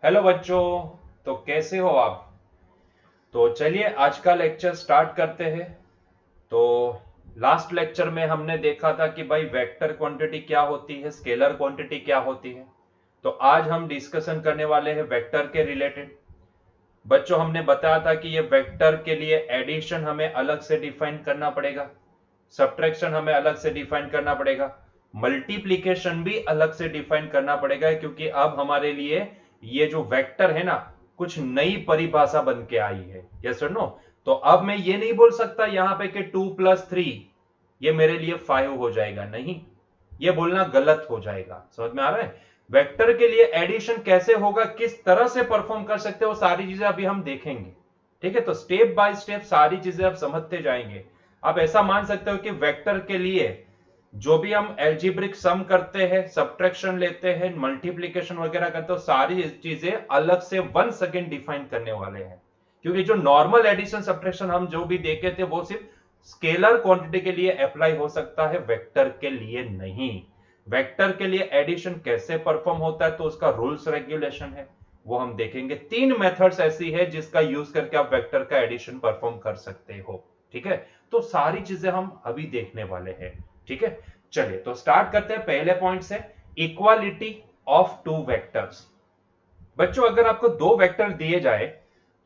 Hello बच्चों। तो कैसे हो आप? तो चलिए आज का लेक्चर स्टार्ट करते हैं। तो लास्ट लेक्चर में हमने देखा था कि भाई वेक्टर क्वांटिटी क्या होती है, स्केलर क्वांटिटी क्या होती है। तो आज हम डिस्कशन करने वाले हैं वेक्टर के रिलेटेड। बच्चों, हमने बताया था कि ये वेक्टर के लिए एडिशन हमें अलग से डिफाइन करना पड़ेगा, सब्ट्रैक्शन हमें अलग से डिफाइन करना पड़ेगा, मल्टीप्लीकेशन भी अलग से डिफाइन करना पड़ेगा, क्योंकि अब हमारे लिए ये जो वेक्टर है ना, कुछ नई परिभाषा बन के आई है। यस और नो? तो अब मैं ये नहीं बोल सकता यहां पे कि 2+3 ये मेरे लिए 5 हो जाएगा, नहीं, ये बोलना गलत हो जाएगा। समझ में आ रहा है? वेक्टर के लिए एडिशन कैसे होगा, किस तरह से परफॉर्म कर सकते हो, वो सारी चीजें अभी हम देखेंगे। ठीक है, तो स्टेप बाय स्टेप सारी चीजें आप समझते जाएंगे। आप ऐसा मान सकते हो कि वेक्टर के लिए जो भी हम एल्जीब्रिक सम करते हैं, सब्ट्रैक्शन लेते हैं, मल्टीप्लीकेशन वगैरह करते हो, सारी चीजें अलग से 1 सेकेंड डिफाइन करने वाले हैं। क्योंकि जो नॉर्मल एडिशन सब्ट्रैक्शन हम जो भी देखे थे वो सिर्फ स्केलर क्वांटिटी के लिए अप्लाई हो सकता है, वेक्टर के लिए नहीं। वेक्टर के लिए एडिशन कैसे परफॉर्म होता है तो उसका रूल्स रेगुलेशन है, वो हम देखेंगे। 3 मेथड्स ऐसी है जिसका यूज करके आप वेक्टर का एडिशन परफॉर्म कर सकते हो। ठीक है, तो सारी चीजें हम अभी देखने वाले हैं। ठीक है, चलिए तो स्टार्ट करते हैं पहले पॉइंट से, इक्वालिटी ऑफ टू वेक्टर्स। बच्चों, अगर आपको दो वेक्टर दिए जाए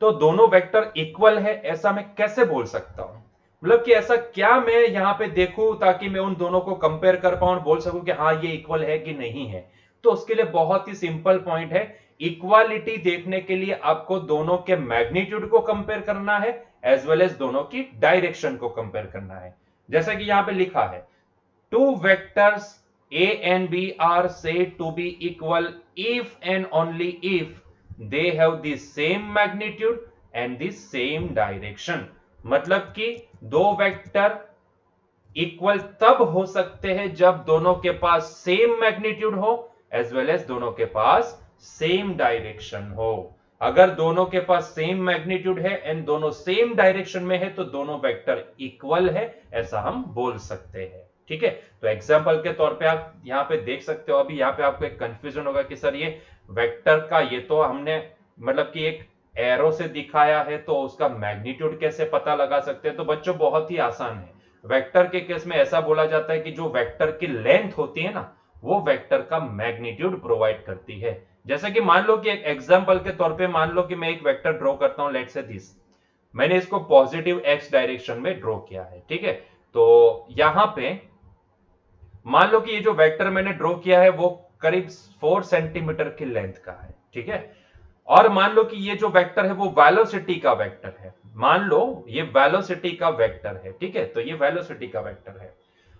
तो दोनों वेक्टर इक्वल है, ऐसा मैं कैसे बोल सकता हूं? मतलब कि ऐसा क्या मैं यहां पे देखूं ताकि मैं उन दोनों को कंपेयर कर पाऊं और बोल सकूं कि हाँ ये इक्वल है कि नहीं है। तो उसके लिए बहुत ही सिंपल पॉइंट है। इक्वालिटी देखने के लिए आपको दोनों के मैग्नीट्यूड को कंपेयर करना है, एज वेल एज दोनों की डायरेक्शन को कंपेयर करना है। जैसा कि यहां पे लिखा है, two vectors A and B are said to be equal if and only if they have the same magnitude and the same direction। मतलब कि दो वेक्टर इक्वल तब हो सकते हैं जब दोनों के पास सेम मैग्नीट्यूड हो, एज वेल एज दोनों के पास सेम डायरेक्शन हो। अगर दोनों के पास सेम मैग्नीट्यूड है एंड दोनों सेम डायरेक्शन में है तो दोनों वेक्टर इक्वल है, ऐसा हम बोल सकते हैं। ठीक है, तो एग्जांपल के तौर पे आप यहां पे देख सकते हो। अभी यहां पे आपको एक कंफ्यूजन होगा कि सर ये वेक्टर का ये तो हमने मतलब कि एक एरो से दिखाया है, तो उसका मैग्नीट्यूड कैसे पता लगा सकते हैं? तो बच्चों बहुत ही आसान है। वेक्टर के केस में ऐसा बोला जाता है कि जो वेक्टर की लेंथ होती है ना, वो वेक्टर का मैग्नीट्यूड प्रोवाइड करती है। जैसे कि मान लो कि एक एग्जांपल के तौर पे मान लो कि मैं एक वेक्टर ड्रॉ करता हूं, लेट से दिस। मैंने इसको पॉजिटिव एक्स डायरेक्शन में ड्रॉ किया है। ठीक है, तो यहां पे मान लो कि ये जो वेक्टर मैंने ड्रॉ किया है वो करीब 4 सेंटीमीटर की लेंथ का है। ठीक है, और मान लो कि ये जो वेक्टर है वो वेलोसिटी का वेक्टर है। मान लो ये वेलोसिटी का वेक्टर है। ठीक है, तो ये वेलोसिटी का वेक्टर है।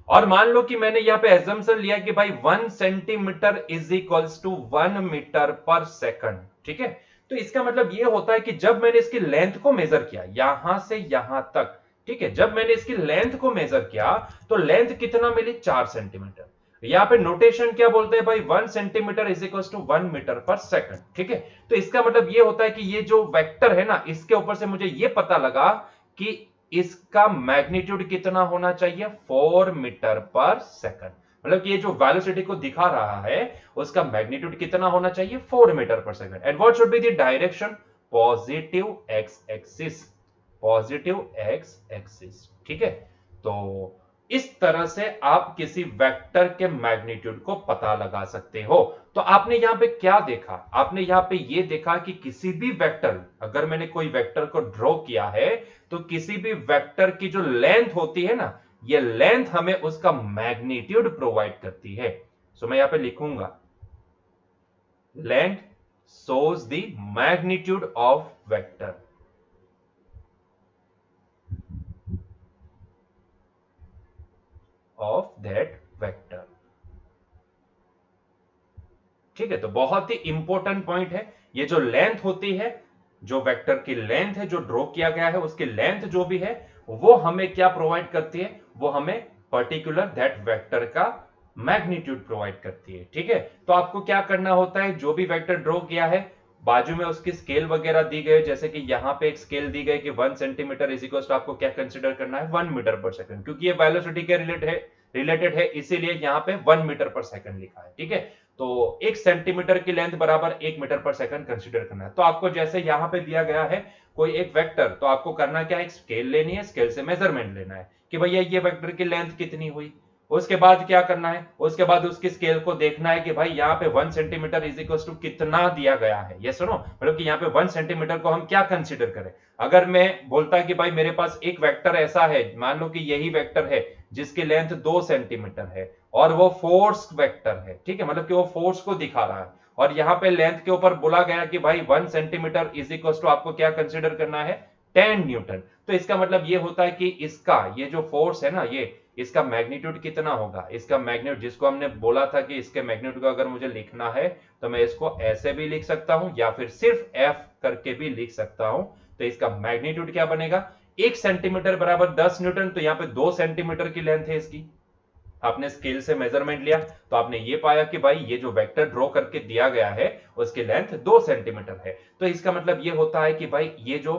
और मान लो कि मैंने यहां पे एजम्पशन लिया कि भाई 1 centimetre is equals to 1 metre per second. ठीक है, तो इसका मतलब ये होता है कि जब मैंने इसकी लेंथ को मेजर किया यहां से यहां तक, ठीक है, जब मैंने इसकी लेंथ को मेजर किया तो लेंथ कितना मिली? 4 सेंटीमीटर। यहां पे नोटेशन क्या बोलते हैं भाई? 1 centimetre is equal to 1 metre per second. ठीक है, तो इसका मतलब ये होता है कि ये जो वेक्टर है ना, इसके ऊपर से मुझे ये पता लगा कि इसका मैग्नीट्यूड कितना होना चाहिए? 4 मीटर पर सेकंड। मतलब कि ये जो वेलोसिटी को दिखा रहा है उसका मैग्नीट्यूड कितना होना चाहिए? 4 metre per second. And what should be the direction? Positive x axis. Positive x axis. ठीक है, तो इस तरह से आप किसी वेक्टर के मैग्नीट्यूड को पता लगा सकते हो। तो आपने यहां पे क्या देखा? आपने यहां पे ये देखा कि किसी भी वेक्टर, अगर मैंने कोई वेक्टर को ड्रॉ किया है तो किसी भी वेक्टर की जो लेंथ होती है ना, ये लेंथ हमें उसका मैग्नीट्यूड प्रोवाइड करती है। सो मैं यहां पे लिखूंगा, length shows the magnitude of vector of that vector। ठीक है, तो बहुत ही इंपॉर्टेंट पॉइंट है। ये जो लेंथ होती है, जो वेक्टर की लेंथ है जो ड्रॉ किया गया है, उसकी लेंथ जो भी है वो हमें क्या प्रोवाइड करती है? वो हमें पर्टिकुलर दैट वेक्टर का मैग्नीट्यूड प्रोवाइड करती है। ठीक है, तो आपको क्या करना होता है? जो भी वेक्टर ड्रॉ किया है बाजू में उसकी स्केल वगैरह दी गई, जैसे कि यहां पे एक स्केल दी गई कि 1 सेंटीमीटर इज इक्वल टू आपको क्या कंसीडर करना है? 1 मीटर पर सेकंड, क्योंकि ये वेलोसिटी के रिलेटेड है, रिलेटेड है, इसीलिए यहाँ पे 1 मीटर पर सेकंड लिखा है। ठीक है, तो 1 सेंटीमीटर की लेंथ बराबर 1 मीटर पर सेकंड कंसीडर करना है। तो आपको जैसे यहाँ पे दिया गया है कोई एक वेक्टर, तो आपको करना क्या है, एक स्केल लेनी है, स्केल से मेजरमेंट लेना है कि भैया ये वेक्टर की लेंथ कितनी हुई। उसके बाद क्या करना है, उसके बाद उसकी स्केल को देखना है कि भाई यहाँ पे 1 सेंटीमीटर इज इक्वल टू कितना दिया गया है। ये सुनो, मतलब कि यहाँ पे 1 सेंटीमीटर को हम क्या कंसीडर करें। अगर मैं बोलता कि भाई मेरे पास एक वेक्टर ऐसा है, मान लो कि यही वेक्टर है जिसकी लेंथ 2 सेंटीमीटर है और वो फोर्स वेक्टर है, ठीक है, मतलब कि वो फोर्स को दिखा रहा है, और यहाँ पे लेंथ के ऊपर बोला गया कि भाई 1 सेंटीमीटर इज इक्वल टू आपको क्या कंसीडर करना है, 10 न्यूटन। तो इसका मतलब ये होता है कि इसका ये जो फोर्स है ना, ये इसका मैग्नीट्यूड कितना होगा, इसका मैग्नीट्यूड जिसको हमने बोला था कि इसके मैग्नीट्यूड को अगर मुझे लिखना है तो मैं इसको ऐसे भी लिख सकता हूं या फिर सिर्फ एफ करके भी लिख सकता हूं। तो इसका मैग्नीट्यूड क्या बनेगा, 1 सेंटीमीटर बराबर 10 न्यूटन। तो यहाँ पे 2 सेंटीमीटर की लेंथ है इसकी, आपने स्केल से मेजरमेंट लिया तो आपने ये पाया कि भाई ये जो वेक्टर ड्रॉ करके दिया गया है उसकी लेंथ 2 सेंटीमीटर है। तो इसका मतलब ये होता है कि भाई ये जो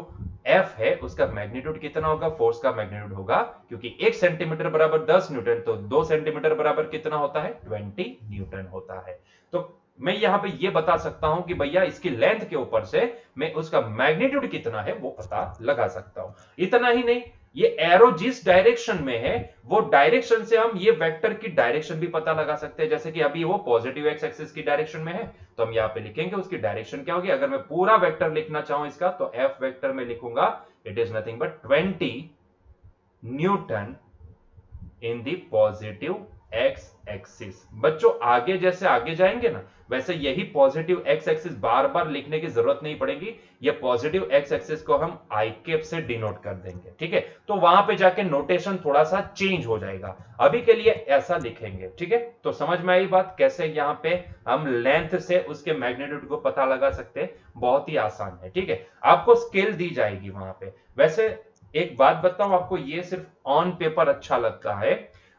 F है उसका मैग्नीट्यूड कितना होगा, फोर्स का मैग्नीट्यूड होगा, क्योंकि 1 सेंटीमीटर बराबर 10 न्यूटन, तो 2 सेंटीमीटर बराबर कितना होता है, 20 न्यूटन होता है। तो मैं यहां पे ये बता सकता हूं कि भैया इसकी लेंथ के ऊपर से मैं उसका मैग्नीट्यूड कितना है वो पता लगा सकता हूं। इतना ही नहीं, ये एरो जिस डायरेक्शन में है वो डायरेक्शन से हम ये वेक्टर की डायरेक्शन भी पता लगा सकते हैं। जैसे कि अभी वो पॉजिटिव एक्स एक्सिस की डायरेक्शन में है तो हम यहाँ पे लिखेंगे उसकी डायरेक्शन क्या होगी। अगर मैं पूरा वेक्टर लिखना चाहूं इसका तो एफ वेक्टर में लिखूंगा it is nothing but 20 Newton in the positive x axis. बच्चों आगे जैसे आगे जाएंगे ना वैसे यही पॉजिटिव एक्स एक्सिस बार बार लिखने की जरूरत नहीं पड़ेगी, ये पॉजिटिव एक्स एक्सिस को हम आई कैप से डिनोट कर देंगे। ठीक है, तो वहां पे जाके नोटेशन थोड़ा सा चेंज हो जाएगा, अभी के लिए ऐसा लिखेंगे। ठीक है, तो समझ में आई बात कैसे यहाँ पे हम लेंथ से उसके मैग्नीट्यूड को पता लगा सकते हैं, बहुत ही आसान है। ठीक है, आपको स्केल दी जाएगी वहां पे। वैसे एक बात बताऊं आपको, ये सिर्फ ऑन पेपर अच्छा लगता है,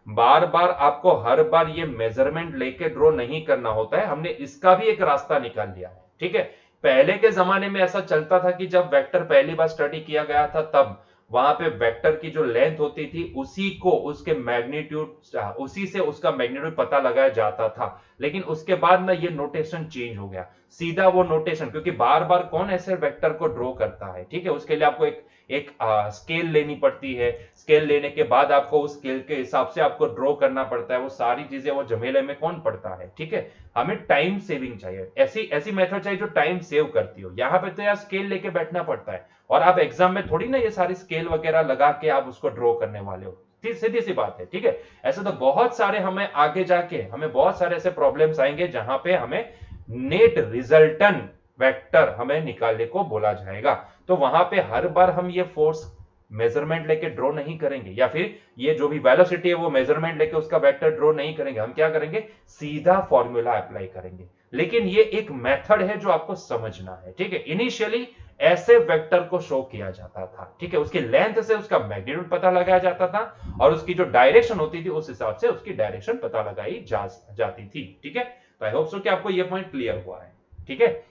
बार बार आपको हर बार ये मेजरमेंट लेके ड्रॉ नहीं करना होता है। हमने इसका भी एक रास्ता निकाल लिया है। ठीक है, पहले के जमाने में ऐसा चलता था कि जब वेक्टर पहली बार स्टडी किया गया था तब वहां पे वेक्टर की जो लेंथ होती थी उसी को उसके मैग्नीट्यूड, उसी से उसका मैग्नीट्यूड पता लगाया जाता था। लेकिन उसके बाद ना ये नोटेशन चेंज हो गया, सीधा वो नोटेशन, क्योंकि बार बार कौन ऐसे वेक्टर को ड्रॉ करता है। ठीक है, उसके लिए आपको एक स्केल लेनी पड़ती है, स्केल लेने के बाद आपको उस स्केल के हिसाब से आपको ड्रॉ करना पड़ता है, वो सारी चीजें वो झमेले में कौन पड़ता है। ठीक है, हमें टाइम सेविंग चाहिए, ऐसी ऐसी मेथड चाहिए जो टाइम सेव करती हो। यहाँ पे तो यार स्केल लेके बैठना पड़ता है और आप एग्जाम में थोड़ी ना ये सारी स्केल वगैरह लगा के आप उसको ड्रॉ करने वाले हो, सीधी सी बात है। ठीक है, ऐसे तो बहुत सारे हमें आगे जाके हमें बहुत सारे ऐसे प्रॉब्लम्स आएंगे जहां पे हमें नेट रिजल्टन वेक्टर हमें निकालने को बोला जाएगा। तो वहां पे हर बार हम ये फोर्स मेजरमेंट लेके ड्रॉ नहीं करेंगे, या फिर ये जो भी वेलोसिटी है वो मेजरमेंट लेके उसका वेक्टर ड्रॉ नहीं करेंगे। हम क्या करेंगे, सीधा फॉर्मूला अप्लाई करेंगे। लेकिन ये एक मेथड है जो आपको समझना है। ठीक है, इनिशियली ऐसे वेक्टर को शो किया जाता था। ठीक है, उसकी लेंथ से उसका मैग्नीट्यूड पता लगाया जाता था और उसकी जो डायरेक्शन होती थी उस हिसाब से उसकी डायरेक्शन पता लगाई जाती थी। ठीक है, तो आई होप सो कि आपको यह पॉइंट क्लियर हुआ है। ठीक है,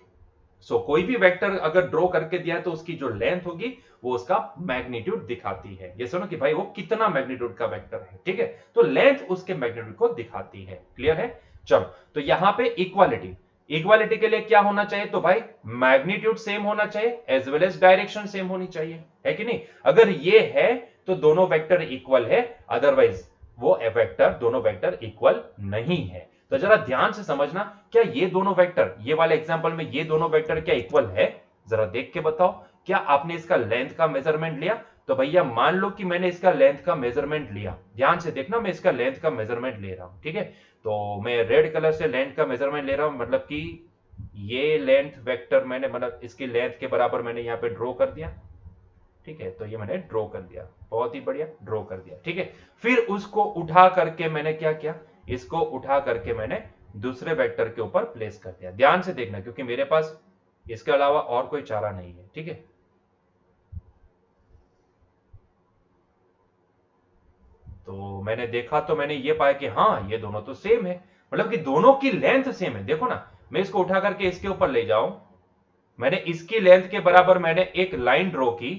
सो कोई भी वेक्टर अगर ड्रॉ करके दिया है तो उसकी जो लेंथ होगी वो उसका मैग्नीट्यूड दिखाती है। ये सुनो कि भाई वो कितना मैग्नीट्यूड का वेक्टर है। ठीक है, तो लेंथ उसके मैग्नीट्यूड को दिखाती है। क्लियर है, चलो तो यहां पे इक्वालिटी, इक्वालिटी के लिए क्या होना चाहिए, तो भाई मैग्नीट्यूड सेम होना चाहिए as well as direction same होनी चाहिए, है कि नहीं। अगर ये है तो दोनों वेक्टर इक्वल है, अदरवाइज वो वेक्टर दोनों वेक्टर इक्वल नहीं है। तो जरा ध्यान से समझना, क्या ये दोनों वेक्टर, ये वाले एग्जांपल में ये दोनों वेक्टर क्या इक्वल है, जरा देख के बताओ। क्या आपने इसका लेंथ का मेजरमेंट लिया, तो भैया मान लो कि मैंने इसका लेंथ का मेजरमेंट लिया, ध्यान से देखना मैं इसका लेंथ का मेजरमेंट ले रहा हूं। ठीक है, तो मैं रेड कलर से लेंथ का मेजरमेंट ले रहा हूं, मतलब कि ये लेंथ वेक्टर मैंने, मतलब इसकी लेंथ के बराबर मैंने यहां पे ड्रॉ कर दिया। ठीक है, तो ये मैंने ड्रॉ कर दिया, बहुत ही बढ़िया ड्रॉ कर दिया। ठीक है, फिर उसको उठा करके मैंने क्या किया, इसको उठा करके मैंने दूसरे वेक्टर के ऊपर प्लेस कर दिया। ध्यान से देखना क्योंकि मेरे पास इसके अलावा और कोई चारा नहीं है। ठीक है, तो मैंने देखा तो मैंने ये पाया कि हाँ ये दोनों तो सेम है, मतलब कि दोनों की लेंथ सेम है। देखो ना, मैं इसको उठा करके इसके ऊपर ले जाऊं, मैंने इसकी लेंथ के बराबर मैंने एक लाइन ड्रॉ की,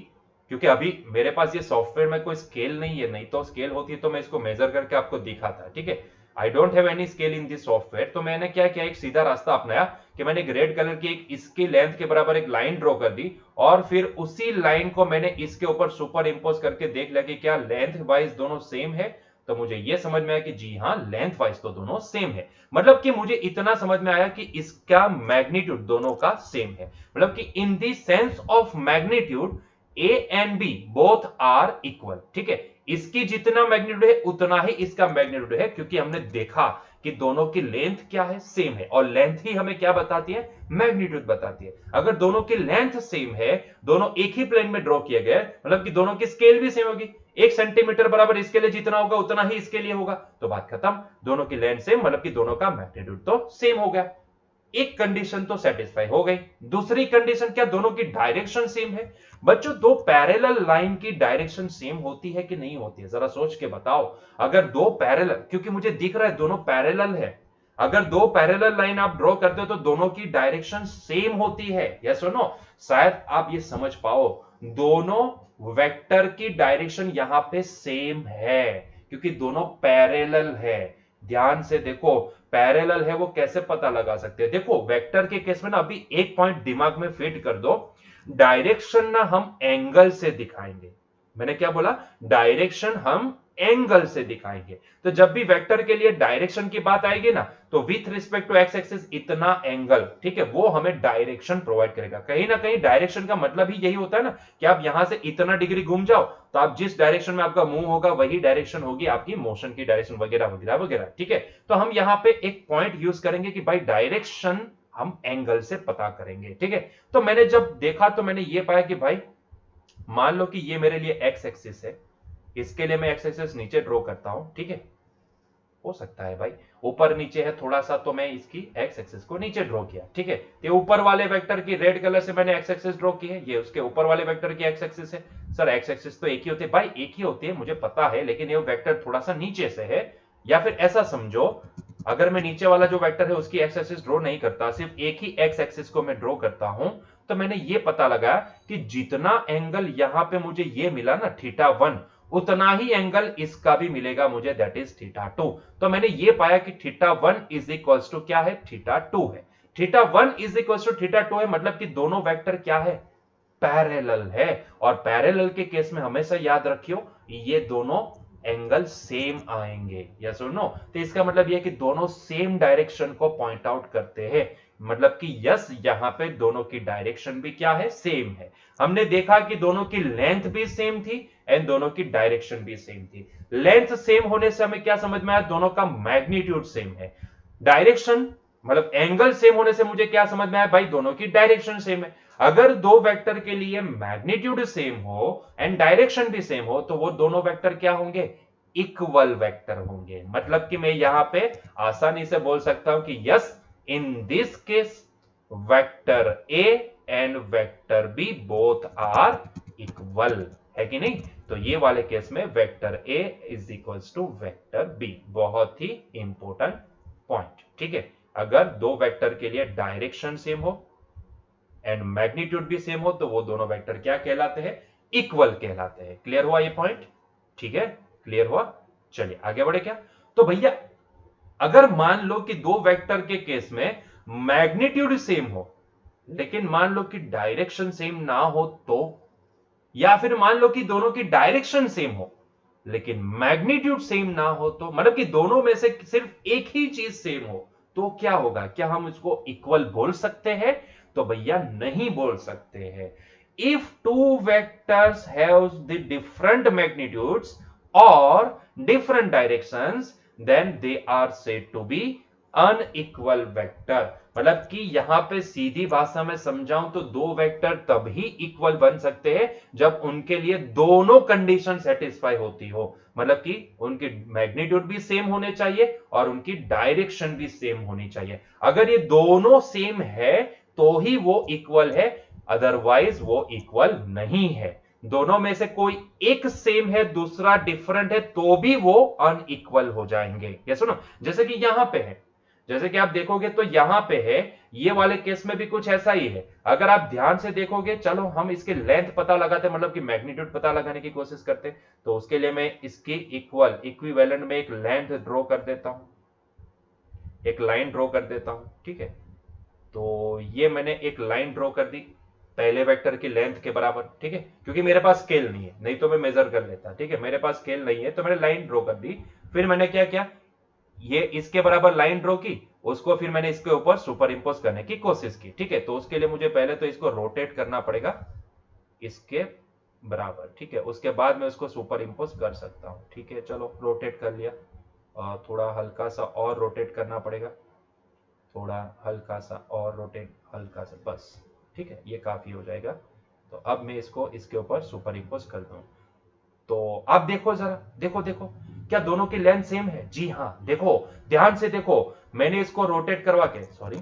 क्योंकि अभी मेरे पास ये सॉफ्टवेयर में कोई स्केल नहीं है, नहीं तो स्केल होती तो मैं इसको मेजर करके आपको दिखाता, ठीक है। I don't have any scale in this software, तो मैंने क्या किया, एक सीधा रास्ता अपनाया कि मैंने एक रेड कलर की एक इसकी लेंथ के बराबर एक लाइन ड्रॉ कर दी, और फिर उसी लाइन को मैंने इसके ऊपर सुपर इंपोज करके देख लिया कि क्या लेंथ वाइज दोनों सेम है। तो मुझे यह समझ में आया कि जी हाँ, लेंथ वाइज तो दोनों सेम है। मतलब कि मुझे इतना समझ में आया कि इसका मैग्नीट्यूड दोनों का सेम है। मतलब कि in the sense of magnitude A and B both are equal, ठीक है। इसकी जितना मैग्नीट्यूड है उतना ही इसका मैग्नीट्यूड है, क्योंकि हमने देखा कि दोनों की लेंथ क्या है, सेम है, और लेंथ ही हमें क्या बताती है, मैग्नीट्यूड बताती है। अगर दोनों की लेंथ सेम है, दोनों एक ही प्लेन में ड्रॉ किए गए, मतलब कि दोनों की स्केल भी सेम होगी, 1 सेंटीमीटर बराबर इसके लिए जितना होगा उतना ही इसके लिए होगा, तो बात खत्म। दोनों की लेंथ सेम, मतलब कि दोनों का मैग्नीट्यूड तो सेम हो गया। एक कंडीशन तो सेटिस्फाई हो गई। दूसरी कंडीशन क्या, दोनों की डायरेक्शन सेम है। बच्चों, दो पैरेलल लाइन की डायरेक्शन सेम होती है कि नहीं होती है, जरा सोच के बताओ। अगर दो पैरेलल, क्योंकि मुझे दिख रहा है दोनों पैरेलल है, अगर दो पैरेलल लाइन आप ड्रॉ करते हो तो दोनों की डायरेक्शन सेम होती है, यस और नो। शायद आप ये समझ पाओ, दोनों वेक्टर की डायरेक्शन यहां पे सेम है, क्योंकि दोनों पैरेलल है। ध्यान से देखो, पैरेलल है वो कैसे पता लगा सकते हैं, देखो वेक्टर के केस में ना, अभी एक पॉइंट दिमाग में फिट कर दो, डायरेक्शन ना हम एंगल से दिखाएंगे। मैंने क्या बोला, डायरेक्शन हम एंगल से दिखाएंगे। तो जब भी वेक्टर के लिए डायरेक्शन की बात आएगी ना, तो with respect to X axis इतना एंगल, ठीक है, वो हमें डायरेक्शन प्रोवाइड करेगा। कहीं ना कहीं डायरेक्शन का मतलब ही यही होता है ना, कि आप यहां से इतना डिग्री घूम जाओ, तो आप जिस डायरेक्शन में आपका मूव होगा वही डायरेक्शन होगी आपकी मोशन की डायरेक्शन, वगैरह वगैरह वगैरह, ठीक है। तो हम यहां पे एक पॉइंट यूज करेंगे कि भाई डायरेक्शन हम एंगल से पता करेंगे, ठीक है। तो मैंने जब देखा तो मैंने ये पाया कि भाई मान लो कि ये मेरे लिए एक्स एक्सिस है, इसके लिए मैं एक्स एक्सिस नीचे ड्रॉ करता हूं, ठीक है। हो सकता है भाई ऊपर नीचे है थोड़ा सा, तो मैं इसकी एक्स एक्सिस को नीचे ड्रॉ किया, ठीक है। तो ऊपर वाले वेक्टर की रेड कलर से मैंने एक्स एक्सिस ड्रॉ की है, ये उसके ऊपर वाले वेक्टर की एक्स एक्सिस है। सर एक्स एक्सिस तो एक ही होती है भाई, एक ही होती है मुझे पता है, लेकिन ये वेक्टर थोड़ा सा नीचे से है। या फिर ऐसा समझो, अगर मैं नीचे वाला जो वेक्टर है उसकी एक्स एक्सिस ड्रॉ नहीं करता, सिर्फ एक ही एक्स एक्सिस को मैं ड्रॉ करता हूं, तो मैंने ये पता लगा कि जितना एंगल यहां पे मुझे ये मिला ना θ1, उतना ही एंगल इसका भी मिलेगा मुझे, दैट इज θ2। तो मैंने ये पाया कि θ1 इज इक्वल्स टू क्या है, θ2 है। θ1 इज इक्वल्स टू θ2 है, मतलब कि दोनों वेक्टर क्या है, पैरेलल है। और पैरेलल के केस में हमेशा याद रखियो, ये दोनों एंगल सेम आएंगे, यस और नो। तो इसका मतलब यह कि दोनों सेम डायरेक्शन को पॉइंट आउट करते हैं, मतलब कि यस यहां पे दोनों की डायरेक्शन भी क्या है, सेम है। हमने देखा कि दोनों की लेंथ भी सेम थी एंड दोनों की डायरेक्शन भी सेम थी। लेंथ सेम होने से हमें क्या समझ में आया, दोनों का मैग्नीट्यूड सेम है। डायरेक्शन मतलब एंगल सेम होने से मुझे क्या समझ में आया, भाई दोनों की डायरेक्शन सेम है। अगर दो वेक्टर के लिए मैग्नीट्यूड सेम हो एंड डायरेक्शन भी सेम हो, तो वो दोनों वेक्टर क्या होंगे, इक्वल वेक्टर होंगे। मतलब कि मैं यहां पे आसानी से बोल सकता हूं कि yes, in this case vector A and vector B both are equal, है कि नहीं। तो ये वाले केस में vector A is equals to vector B, बहुत ही इंपॉर्टेंट पॉइंट, ठीक है। अगर दो वेक्टर के लिए डायरेक्शन सेम हो एंड मैग्नीट्यूड भी सेम हो, तो वो दोनों वेक्टर क्या कहलाते हैं, इक्वल कहलाते हैं। क्लियर हुआ ये पॉइंट, ठीक है, क्लियर हुआ। चलिए आगे बढ़े क्या, तो भैया अगर मान लो कि दो वेक्टर के केस में मैग्नीट्यूड सेम हो, लेकिन मान लो कि डायरेक्शन सेम ना हो, तो या फिर मान लो कि दोनों की डायरेक्शन सेम हो लेकिन मैग्नीट्यूड सेम ना हो, तो मतलब कि दोनों में से सिर्फ एक ही चीज सेम हो, तो क्या होगा, क्या हम इसको इक्वल बोल सकते हैं, तो भैया नहीं बोल सकते हैं। If two vectors have the different magnitudes और different directions, then they are said to be unequal vector. मतलब कि यहां पे सीधी भाषा में समझाऊं तो दो वेक्टर तभी इक्वल बन सकते हैं जब उनके लिए दोनों कंडीशन सेटिस्फाई होती हो, मतलब कि उनके मैग्नीट्यूड भी सेम होने चाहिए और उनकी डायरेक्शन भी सेम होनी चाहिए। अगर ये दोनों सेम है तो ही वो इक्वल है, अदरवाइज वो इक्वल नहीं है। दोनों में से कोई एक सेम है दूसरा डिफरेंट है, तो भी वो अनइक्वल हो जाएंगे। ये सुनो, जैसे कि यहां पे है, जैसे कि आप देखोगे तो यहां पे है, ये वाले केस में भी कुछ ऐसा ही है। अगर आप ध्यान से देखोगे, चलो हम इसके लेंथ पता लगाते, मतलब कि मैग्नीट्यूड पता लगाने की कोशिश करते। तो उसके लिए मैं इसकी इक्विवेलेंट में एक लेंथ ड्रॉ कर देता हूं, एक लाइन ड्रॉ कर देता हूं, ठीक है। तो ये मैंने एक लाइन ड्रॉ कर दी पहले वेक्टर की लेंथ के बराबर, ठीक है, क्योंकि मेरे पास स्केल नहीं है, नहीं तो मैं मेजर कर लेता, ठीक है। मेरे पास स्केल नहीं है तो मैंने लाइन ड्रॉ कर दी। फिर मैंने क्या किया, ये इसके बराबर लाइन ड्रॉ की, उसको फिर मैंने इसके ऊपर सुपर इंपोज करने की कोशिश की, ठीक है। तो उसके लिए मुझे पहले तो इसको रोटेट करना पड़ेगा इसके बराबर, ठीक है। उसके बाद मैं उसको सुपर इंपोज कर सकता हूं, ठीक है। चलो रोटेट कर लिया, थोड़ा हल्का सा और रोटेट करना पड़ेगा, थोड़ा हल्का सा और रोटेट, हल्का सा, बस, ठीक है, ये काफी हो जाएगा। तो अब मैं इसको इसके ऊपर सुपर इंपोज कर दूं। तो आप देखो जरा, देखो देखो, क्या दोनों की लेंथ सेम है? जी हाँ, देखो, ध्यान से देखो, मैंने इसको रोटेट करवा के, सॉरी,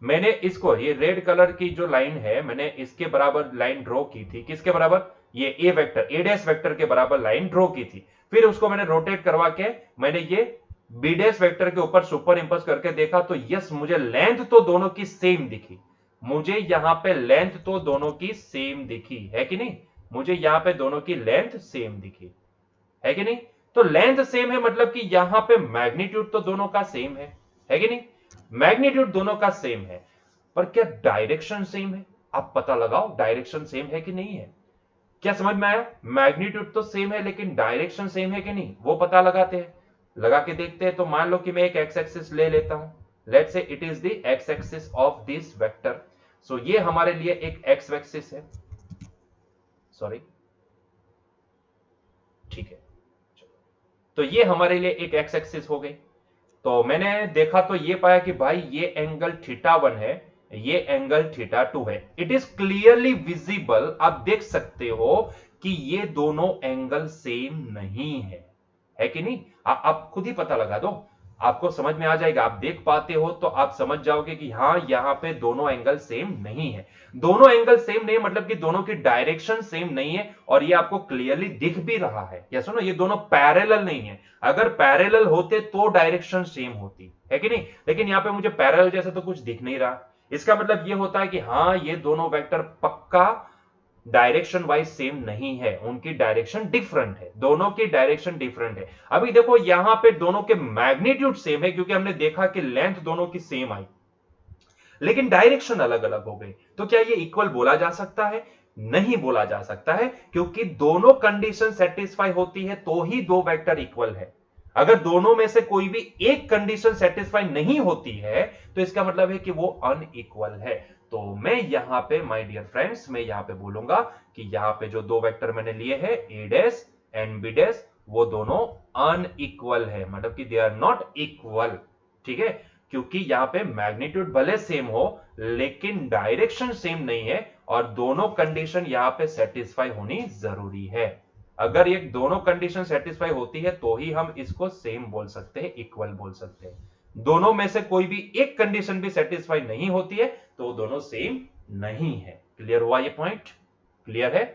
मैंने इसको, ये रेड कलर की जो लाइन है, मैंने इसके बराबर लाइन ड्रॉ की थी, किसके बराबर, ये ए वेक्टर, ए डैश वेक्टर के बराबर लाइन ड्रॉ की थी। फिर उसको मैंने रोटेट करवा के मैंने ये बी डैश वेक्टर के ऊपर सुपर इंपोज करके देखा, तो यस, मुझे लेंथ तो दोनों की सेम दिखी, मुझे यहां पे लेंथ तो दोनों की सेम दिखी है कि नहीं, मुझे यहां पे दोनों की लेंथ सेम दिखी है कि नहीं। तो लेंथ सेम है मतलब कि यहां पे मैग्नीट्यूड तो दोनों का सेम है कि नहीं, मैग्नीट्यूड दोनों का सेम है। पर क्या डायरेक्शन सेम है? आप पता लगाओ डायरेक्शन सेम है कि नहीं है। क्या समझ में आया? मैग्नीट्यूड तो सेम है लेकिन डायरेक्शन सेम है कि नहीं, वो पता लगाते हैं, लगा के देखते हैं। तो मान लो कि मैं एक एक्स एक्सिस ले लेता हूं, let's say it is the X axis of this vector. So ये हमारे लिए एक एक्स एक्सिस है, सॉरी, ठीक है। तो ये हमारे लिए एक एक्स एक्सिस हो गई। तो मैंने देखा तो ये पाया कि भाई ये एंगल थीटा 1 है, ये एंगल थीटा 2 है। इट इज क्लियरली विजिबल, आप देख सकते हो कि ये दोनों एंगल सेम नहीं है कि नहीं। आप खुद ही पता लगा दो, आपको समझ में आ जाएगा। आप देख पाते हो तो आप समझ जाओगे कि हाँ, यहां पे दोनों एंगल सेम नहीं है। दोनों एंगल सेम नहीं मतलब कि दोनों की डायरेक्शन सेम नहीं है, और ये आपको क्लियरली दिख भी रहा है। या सुनो, ये दोनों पैरेलल नहीं है। अगर पैरेलल होते तो डायरेक्शन सेम होती है कि नहीं, लेकिन यहां पे मुझे पैरेलल जैसा तो कुछ दिख नहीं रहा। इसका मतलब ये होता है कि हाँ, ये दोनों वेक्टर पक्का डायरेक्शन वाइज सेम नहीं है, उनकी डायरेक्शन डिफरेंट है, दोनों की डायरेक्शन डिफरेंट है। अभी देखो यहां पे दोनों के मैग्नीट्यूड सेम है, क्योंकि हमने देखा कि लेंथ दोनों की सेम आई, लेकिन डायरेक्शन अलग अलग हो गई। तो क्या ये इक्वल बोला जा सकता है? नहीं बोला जा सकता है, क्योंकि दोनों कंडीशन सेटिस्फाई होती है तो ही दो वेक्टर इक्वल है। अगर दोनों में से कोई भी एक कंडीशन सेटिस्फाई नहीं होती है तो इसका मतलब है कि वो अनइक्वल है। तो मैं यहां पे, माय डियर फ्रेंड्स, मैं यहां पे बोलूंगा कि यहां पे जो दो वेक्टर मैंने लिए हैं, ए डैश एंड बी डैश, वो दोनों अनइक्वल है, मतलब कि दे आर नॉट इक्वल, ठीक है। क्योंकि यहां पे मैग्नीट्यूड भले सेम हो लेकिन डायरेक्शन सेम नहीं है, और दोनों कंडीशन यहां पे सेटिस्फाई होनी जरूरी है। अगर ये दोनों कंडीशन सेटिस्फाई होती है तो ही हम इसको सेम बोल सकते हैं, इक्वल बोल सकते हैं। दोनों में से कोई भी एक कंडीशन भी सेटिस्फाई नहीं होती है तो दोनों सेम नहीं है। क्लियर हुआ ये पॉइंट? क्लियर है?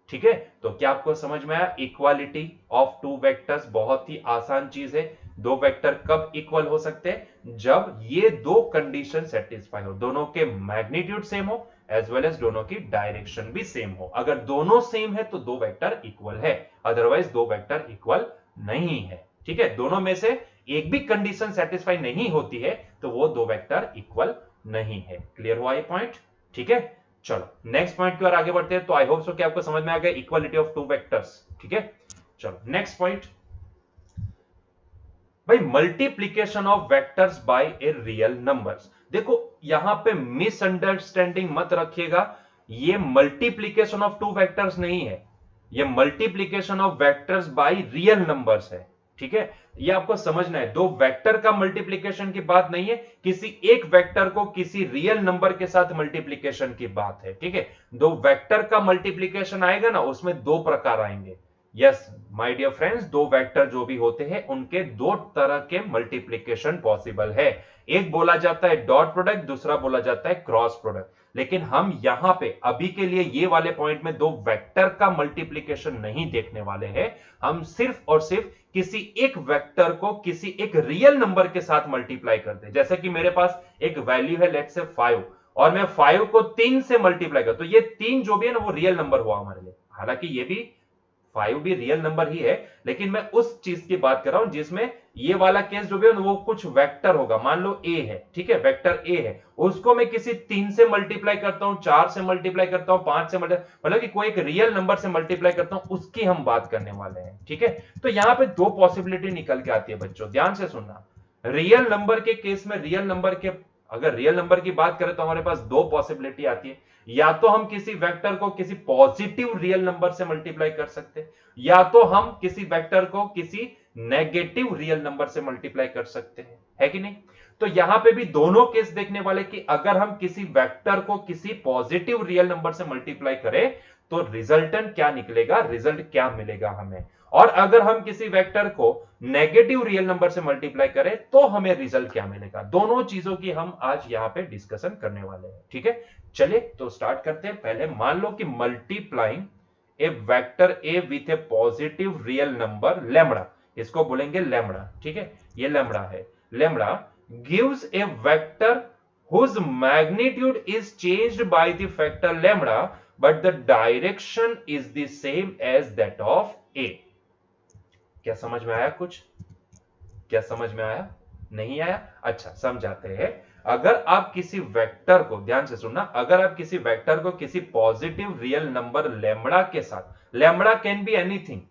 ठीक है। तो क्या आपको समझ में आया? इक्वालिटी ऑफ टू वेक्टर्स बहुत ही आसान चीज है। दो वेक्टर कब इक्वल हो सकते हैं? जब ये दो कंडीशन सेटिस्फाई हो, दोनों के मैग्नीट्यूड सेम हो एज वेल एज दोनों की डायरेक्शन भी सेम हो। अगर दोनों सेम है तो दो वेक्टर इक्वल है, अदरवाइज दो वेक्टर इक्वल नहीं है। ठीक है, दोनों में से एक भी कंडीशन सेटिस्फाई नहीं होती है तो वो दो वेक्टर इक्वल नहीं है। क्लियर हुआ ये पॉइंट? ठीक है, चलो नेक्स्ट पॉइंट की ओर आगे बढ़ते हैं। तो आई होप सो कि आपको समझ में आ गया इक्वालिटी ऑफ टू वेक्टर्स। ठीक है, चलो नेक्स्ट पॉइंट भाई, multiplication of vectors bye a real numbers. देखो यहां पे मिसअंडरस्टैंडिंग मत रखिएगा, ये मल्टीप्लीकेशन ऑफ टू वेक्टर्स नहीं है, ये multiplication of vectors by real numbers है। ठीक है, ये आपको समझना है, दो वेक्टर का मल्टीप्लीकेशन की बात नहीं है, किसी एक वेक्टर को किसी रियल नंबर के साथ मल्टीप्लीकेशन की बात है। ठीक है, दो वेक्टर का मल्टीप्लीकेशन आएगा ना, उसमें दो प्रकार आएंगे। यस माय डियर फ्रेंड्स, दो वेक्टर जो भी होते हैं उनके दो तरह के मल्टीप्लीकेशन पॉसिबल है। एक बोला जाता है डॉट प्रोडक्ट, दूसरा बोला जाता है क्रॉस प्रोडक्ट। लेकिन हम यहां पे अभी के लिए ये वाले पॉइंट में दो वेक्टर का मल्टीप्लीकेशन नहीं देखने वाले हैं। हम सिर्फ और सिर्फ किसी एक वेक्टर को किसी एक रियल नंबर के साथ मल्टीप्लाई करते हैं। जैसे कि मेरे पास एक वैल्यू है लेट्स से 5 और मैं 5 को 3 से मल्टीप्लाई कर, तो ये 3 जो भी है ना वो रियल नंबर हुआ हमारे लिए। हालांकि ये भी 5 भी रियल नंबर ही है, लेकिन मैं उस चीज की बात कर रहा हूं जिसमें ये वाला केस जो भी है वो कुछ वेक्टर होगा। मान लो ए है, ठीक है, वेक्टर ए है, उसको मैं किसी 3 से मल्टीप्लाई करता हूं, 4 से मल्टीप्लाई करता हूं, 5 से मल्टीप्लाई, मतलब कि कोई एक रियल नंबर से मल्टीप्लाई करता हूं, उसकी हम बात करने वाले हैं। ठीक है, तो यहां पे दो पॉसिबिलिटी निकल के आती है बच्चों, ध्यान से सुनना। रियल नंबर के केस में, रियल नंबर के, अगर रियल नंबर की बात करें तो हमारे पास दो पॉसिबिलिटी आती है। या तो हम किसी वेक्टर को किसी पॉजिटिव रियल नंबर से मल्टीप्लाई कर सकते हैं, या तो हम किसी वेक्टर को किसी नेगेटिव रियल नंबर से मल्टीप्लाई कर सकते हैं, है कि नहीं। तो यहां पे भी दोनों केस देखने वाले कि अगर हम किसी वेक्टर को किसी पॉजिटिव रियल नंबर से मल्टीप्लाई करें तो रिजल्टेंट क्या निकलेगा, रिजल्ट क्या मिलेगा हमें, और अगर हम किसी वेक्टर को नेगेटिव रियल नंबर से मल्टीप्लाई करें तो हमें रिजल्ट क्या मिलेगा। दोनों चीजों की हम आज यहां पे डिस्कशन करने वाले हैं। ठीक है, चलिए तो स्टार्ट करते हैं। पहले मान लो कि multiplying a vector A with A positive real number lambda, इसको बोलेंगे लैम्बडा, ठीक है, ये लैम्बडा है। Lambda gives a vector whose magnitude is changed by the factor lambda but the direction is the same as that of a। क्या समझ में आया कुछ? क्या समझ में आया? नहीं आया? अच्छा, समझाते हैं। अगर आप किसी वेक्टर को, ध्यान से सुनना, अगर आप किसी वेक्टर को किसी पॉजिटिव रियल नंबर लैम्बडा के साथ, lambda can be anything,